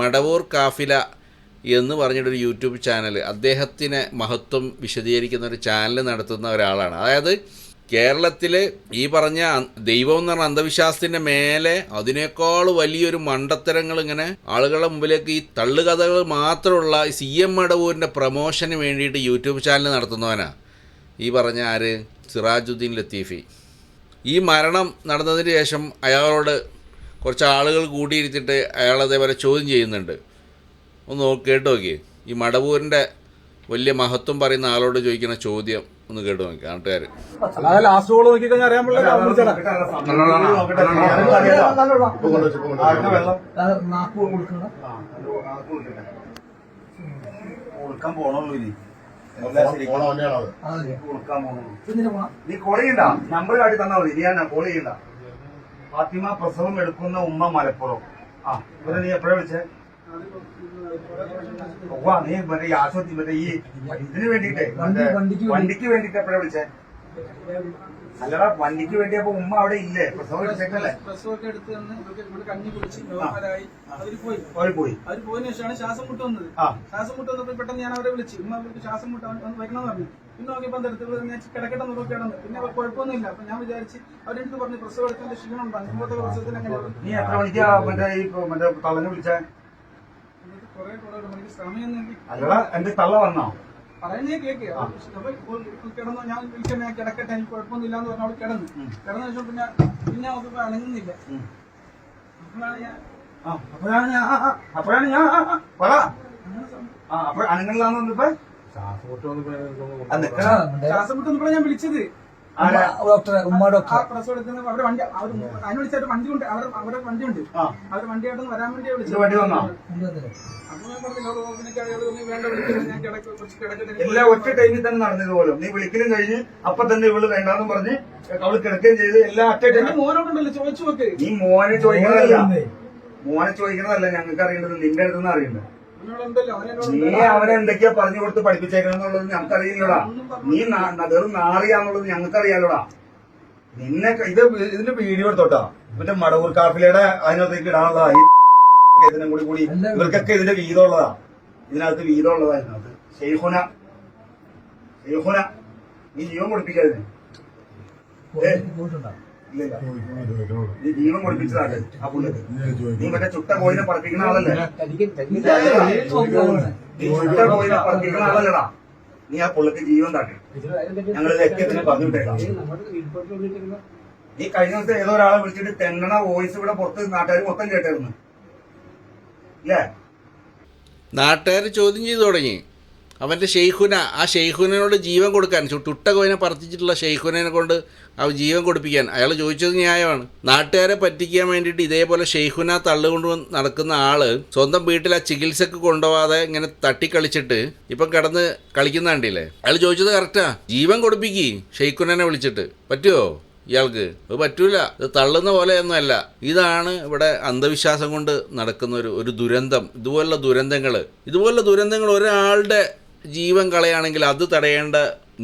മടവൂർ കാഫില എന്ന് പറഞ്ഞിട്ടൊരു യൂട്യൂബ് ചാനൽ. അദ്ദേഹത്തിനെ മഹത്വം വിശദീകരിക്കുന്ന ഒരു ചാനൽ നടത്തുന്ന ഒരാളാണ്. അതായത് കേരളത്തിൽ ഈ പറഞ്ഞ ദൈവം എന്ന് പറഞ്ഞ അന്ധവിശ്വാസത്തിൻ്റെ മേലെ അതിനേക്കാൾ വലിയൊരു മണ്ടത്തരങ്ങൾ ഇങ്ങനെ ആളുകളുടെ മുമ്പിലേക്ക് ഈ തള്ളുകഥകൾ മാത്രമുള്ള CM മടവൂരിൻ്റെ പ്രമോഷന് വേണ്ടിയിട്ട് യൂട്യൂബ് ചാനൽ നടത്തുന്നവനാണ് ഈ പറഞ്ഞ ആര്, സിറാജുദ്ദീൻ ലത്തീഫി. ഈ മരണം നടന്നതിന് ശേഷം അയാളോട് കുറച്ച് ആളുകൾ കൂടിയിരുത്തിയിട്ട് അയാൾ അതേപോലെ ചോദ്യം ചെയ്യുന്നുണ്ട്. ഒന്ന് കേട്ട് നോക്കി. ഈ മടവൂരിൻ്റെ വലിയ മഹത്വം പറയുന്ന ആളോട് ചോദിക്കുന്ന ചോദ്യം ഒന്ന് കേട്ട് നോക്കി നാട്ടുകാർ. നീ കോൾ ചെയ്യണ്ട, നമ്പർ കാട്ടി തന്നാ മതി, ഞാൻ കോൾ ചെയ്യണ്ട. ഫാത്തിമ പ്രസവം എടുക്കുന്ന ഉമ്മ മലപ്പുറം. ഇവരെ നീ എപ്പോഴാ വിളിച്ചേ? നീ മറ്റേ ഈ ആശുപത്രി മറ്റേ ഈ ഇതിന് വേണ്ടിട്ടേ വണ്ടിക്ക് വേണ്ടിട്ട് എപ്പോഴാ വിളിച്ചേ? അല്ലടാ, വണ്ടിക്ക് വേണ്ടി അപ്പൊ ഉമ്മ അവിടെ ഇല്ലേ? പ്രസവം എടുത്തേക്കല്ലേ? അവര് പോയി. അവര് പോയതിനു ശേഷമാണ് ശ്വാസം മുട്ട് വന്നത്. ശ്വാസം മുട്ട് വന്നപ്പോൾ പെട്ടെന്ന് ഞാൻ അവരെ വിളിച്ചു, ഉമ്മ അവർക്ക് ശ്വാസം മുട്ട് വരണമെന്ന് പറഞ്ഞു. പിന്നെ നോക്കിയപ്പോൾ ഞാൻ കിടക്കട്ടെ നോക്കിയാണെന്ന്. പിന്നെ കുഴപ്പമൊന്നുമില്ല. അപ്പൊ ഞാൻ വിചാരിച്ച് അവരെടുത്ത് പറഞ്ഞു പ്രസവം എടുക്കേണ്ട ക്ഷീണം ഉണ്ടാകും, ഇങ്ങോട്ട് പ്രസവത്തിന് എങ്ങനെയാണ്. നീ എത്ര മണിക്കാ മറ്റേ ഈ മറ്റേ തള്ളനെ വിളിച്ചേ? കുറെ സമയം. അല്ലടാ, എന്റെ തള്ള വന്നോ? പറയുന്നേ കേക്ക്. അപ്പൊ കിടന്നു, ഞാൻ വിളിക്കാൻ ഞാൻ കിടക്കട്ടെ, എനിക്ക് കുഴപ്പമൊന്നുമില്ല എന്ന് പറഞ്ഞ അവള് കിടന്ന ശേഷം പിന്നെ അവൾക്ക് അണങ്ങുന്നില്ല. അപ്പോഴാണ് ഞാൻ പറ അപ്പോൾ അനങ്ങളിലാന്ന് വന്നപ്പോ ശ്വാസം മുട്ട് വന്നപ്പോഴാണ് ഞാൻ വിളിച്ചത്. പ്രസവം എടുക്കുന്ന അവരുടെ വണ്ടി അതിന് വിളിച്ചായിട്ട് വണ്ടി ഉണ്ട്, അവരുടെ വണ്ടി ഉണ്ട്, അവരുടെ വണ്ടിയായിട്ടൊന്ന് വരാൻ വേണ്ടി വിളിച്ചത്. വണ്ടി വന്നോ? അപ്പൊ ഞാൻ പറഞ്ഞു വേണ്ട വിളിക്കുന്നത്, ഞാൻ കിടക്കട്ടെ. എല്ലാ ഒറ്റ ടൈമിൽ തന്നെ നടന്നത് പോലും നീ വിളിക്കലും കഴിഞ്ഞ് അപ്പൊ തന്നെ ഇവള് വേണ്ടാന്ന് പറഞ്ഞ് അവള് കിടക്കുകയും ചെയ്ത് എല്ലാം ഒറ്റ ടൈം. മോനോട്ടുണ്ടല്ലോ, ചോദിച്ചു നോക്ക്. നീ മോനെ ചോദിക്കണതല്ല ഞങ്ങൾക്ക് അറിയേണ്ടത്, നിന്റെ അടുത്തുനിന്ന് അറിയേണ്ടത്. നീ അവനെ എന്തൊക്കെയാ പറഞ്ഞു കൊടുത്ത് പഠിപ്പിച്ചേക്കണെന്നുള്ളത് ഞങ്ങൾക്കറിയില്ലടാ. നീ വെറും നാറിയാന്നുള്ളത് ഞങ്ങൾക്കറിയാലോടാ. നിന്നെ ഇതിന്റെ വീഡിയോ എടുത്തോട്ടാ, ഇവന്റെ മടവൂർ കാഫിലയുടെ അതിനകത്തേക്ക് ഇടാനുള്ളതാ. ഇതിനും കൂടി ഇവർക്കൊക്കെ ഇതിന്റെ വീതമുള്ളതാ, ഇതിനകത്ത് വീതമുള്ളതാ. ഇതിനകത്ത് ഷെയ്ഖുന നീ ജീവൻ കൊടുപ്പിക്കാതിന്. ഇല്ല, നീ ജീവൻ കൊടുപ്പിച്ചതാണ് ആ പുള്ളിക്ക്. നീ മറ്റേ ചുട്ട കോയിനെ പറപ്പിക്കുന്ന ആളല്ലേ? നീ ചുട്ട കോയിനെ പറപ്പിക്കുന്ന ആളല്ലടാ. നീ ആ പുള്ളിക്ക് ജീവൻ താട്ടി. ഞങ്ങൾ ലക്ഷ്യത്തിന് പറഞ്ഞു വിട്ടേക്കാം. നീ കഴിഞ്ഞ ദിവസം ഏതോ ഒരാളെ വിളിച്ചിട്ട് തെണ്ണണ വോയിസ് ഇവിടെ പുറത്ത് നാട്ടുകാർ മൊത്തം കേട്ടായിരുന്നു ഇല്ലേ? നാട്ടുകാർ ചോദ്യം ചെയ്തു തുടങ്ങി. അവൻ്റെ ഷെയ്ഖുന, ആ ഷെയ്ഖുനോട് ജീവൻ കൊടുക്കാൻ, ചുട്ട കോയിനെ പറത്തിച്ചിട്ടുള്ള ഷെയ്ഖുനെ കൊണ്ട് ആ ജീവൻ കൊടുപ്പിക്കാൻ അയാൾ ചോദിച്ചത് ന്യായമാണ്. നാട്ടുകാരെ പറ്റിക്കാൻ വേണ്ടിയിട്ട് ഇതേപോലെ ഷെയ്ഖുന തള്ളുകൊണ്ട് നടക്കുന്ന ആള് സ്വന്തം വീട്ടിൽ ആ ചികിത്സക്ക് കൊണ്ടുപോകാതെ ഇങ്ങനെ തട്ടിക്കളിച്ചിട്ട് ഇപ്പം കിടന്ന് കളിക്കുന്ന കണ്ടില്ലേ? അയാൾ ചോദിച്ചത് കറക്റ്റാ, ജീവൻ കൊടുപ്പിക്ക് ഷെയ്ഖുനെ വിളിച്ചിട്ട്. പറ്റുമോ ഇയാൾക്ക്? അത് പറ്റൂല. ഇത് തള്ളുന്ന പോലെയൊന്നുമല്ല. ഇതാണ് ഇവിടെ അന്ധവിശ്വാസം കൊണ്ട് നടക്കുന്ന ഒരു ദുരന്തം. ഇതുപോലുള്ള ദുരന്തങ്ങൾ ഒരാളുടെ ജീവൻ കളയാണെങ്കിൽ അത് തടയേണ്ട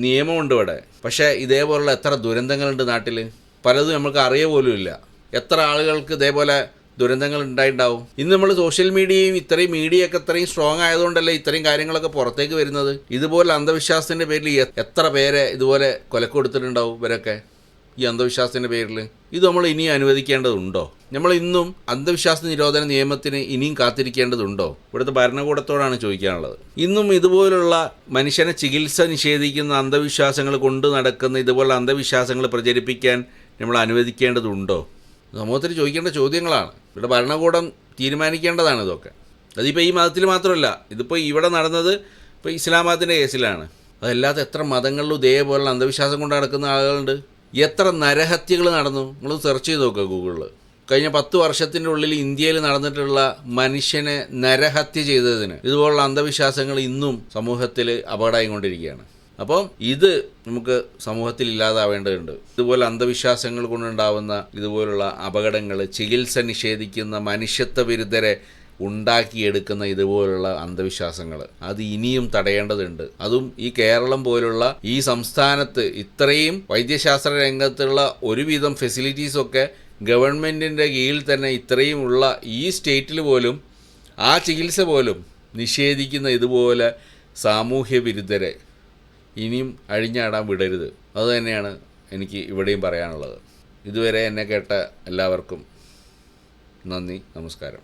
നിയമമുണ്ട് ഇവിടെ. പക്ഷേ ഇതേപോലുള്ള എത്ര ദുരന്തങ്ങളുണ്ട് നാട്ടിൽ, പലതും നമുക്ക് അറിയ പോലും ഇല്ല. എത്ര ആളുകൾക്ക് ഇതേപോലെ ദുരന്തങ്ങൾ ഉണ്ടായിട്ടുണ്ടാവും. ഇന്ന് നമ്മൾ സോഷ്യൽ മീഡിയയും ഇത്രയും മീഡിയയൊക്കെ ഇത്രയും സ്ട്രോങ് ആയതുകൊണ്ടല്ലേ ഇത്രയും കാര്യങ്ങളൊക്കെ പുറത്തേക്ക് വരുന്നത്. ഇതുപോലെ അന്ധവിശ്വാസത്തിൻ്റെ പേരിൽ എത്ര പേരെ ഇതുപോലെ കൊലക്ക് കൊടുത്തിട്ടുണ്ടാവും ഇവരൊക്കെ ഈ അന്ധവിശ്വാസത്തിൻ്റെ പേരിൽ. ഇത് നമ്മൾ ഇനിയും അനുവദിക്കേണ്ടതുണ്ടോ? നമ്മൾ ഇന്നും അന്ധവിശ്വാസ നിരോധന നിയമത്തിന് ഇനിയും കാത്തിരിക്കേണ്ടതുണ്ടോ? ഇവിടുത്തെ ഭരണകൂടത്തോടാണ് ചോദിക്കാനുള്ളത്. ഇന്നും ഇതുപോലുള്ള മനുഷ്യനെ ചികിത്സ നിഷേധിക്കുന്ന അന്ധവിശ്വാസങ്ങൾ കൊണ്ട് നടക്കുന്ന ഇതുപോലുള്ള അന്ധവിശ്വാസങ്ങൾ പ്രചരിപ്പിക്കാൻ നമ്മൾ അനുവദിക്കേണ്ടതുണ്ടോ? സമൂഹത്തിൽ ചോദിക്കേണ്ട ചോദ്യങ്ങളാണ്. ഇവിടെ ഭരണകൂടം തീരുമാനിക്കേണ്ടതാണ് ഇതൊക്കെ. അതിപ്പോൾ ഈ മതത്തിൽ മാത്രമല്ല, ഇതിപ്പോൾ ഇവിടെ നടന്നത് ഇപ്പോൾ ഇസ്ലാം മതത്തിൻ്റെ കേസിലാണ്. അതല്ലാതെ എത്ര മതങ്ങളിലും ഇതേപോലുള്ള അന്ധവിശ്വാസം കൊണ്ട് നടക്കുന്ന ആളുകളുണ്ട്. എത്ര നരഹത്യകൾ നടന്നു, നിങ്ങൾ സെർച്ച് ചെയ്ത് നോക്കുക ഗൂഗിളിൽ. കഴിഞ്ഞ 10 വർഷത്തിൻ്റെ ഉള്ളിൽ ഇന്ത്യയിൽ നടന്നിട്ടുള്ള മനുഷ്യനെ നരഹത്യ ചെയ്തതിന് ഇതുപോലുള്ള അന്ധവിശ്വാസങ്ങൾ ഇന്നും സമൂഹത്തിൽ അപകടമായിക്കൊണ്ടിരിക്കുകയാണ്. അപ്പം ഇത് നമുക്ക് സമൂഹത്തിൽ ഇല്ലാതാവേണ്ടതുണ്ട്. ഇതുപോലെ അന്ധവിശ്വാസങ്ങൾ കൊണ്ടുണ്ടാവുന്ന ഇതുപോലുള്ള അപകടങ്ങൾ, ചികിത്സ നിഷേധിക്കുന്ന മനുഷ്യത്വ വിരുദ്ധരെ ഉണ്ടാക്കിയെടുക്കുന്ന ഇതുപോലുള്ള അന്ധവിശ്വാസങ്ങൾ അത് ഇനിയും തടയേണ്ടതുണ്ട്. അതും ഈ കേരളം പോലുള്ള ഈ സംസ്ഥാനത്ത് ഇത്രയും വൈദ്യശാസ്ത്ര രംഗത്തുള്ള ഒരുവിധം ഫെസിലിറ്റീസൊക്കെ ഗവൺമെൻറ്റിൻ്റെ കീഴിൽ തന്നെ ഇത്രയും ഉള്ള ഈ സ്റ്റേറ്റിൽ പോലും ആ ചികിത്സ പോലും നിഷേധിക്കുന്ന ഇതുപോലെ സാമൂഹ്യ വിരുദ്ധരെ ഇനിയും അഴിഞ്ഞാടാൻ വിടരുത്. അതുതന്നെയാണ് എനിക്ക് ഇവിടെയും പറയാനുള്ളത്. ഇതുവരെ എന്നെ കേട്ട എല്ലാവർക്കും നന്ദി, നമസ്കാരം.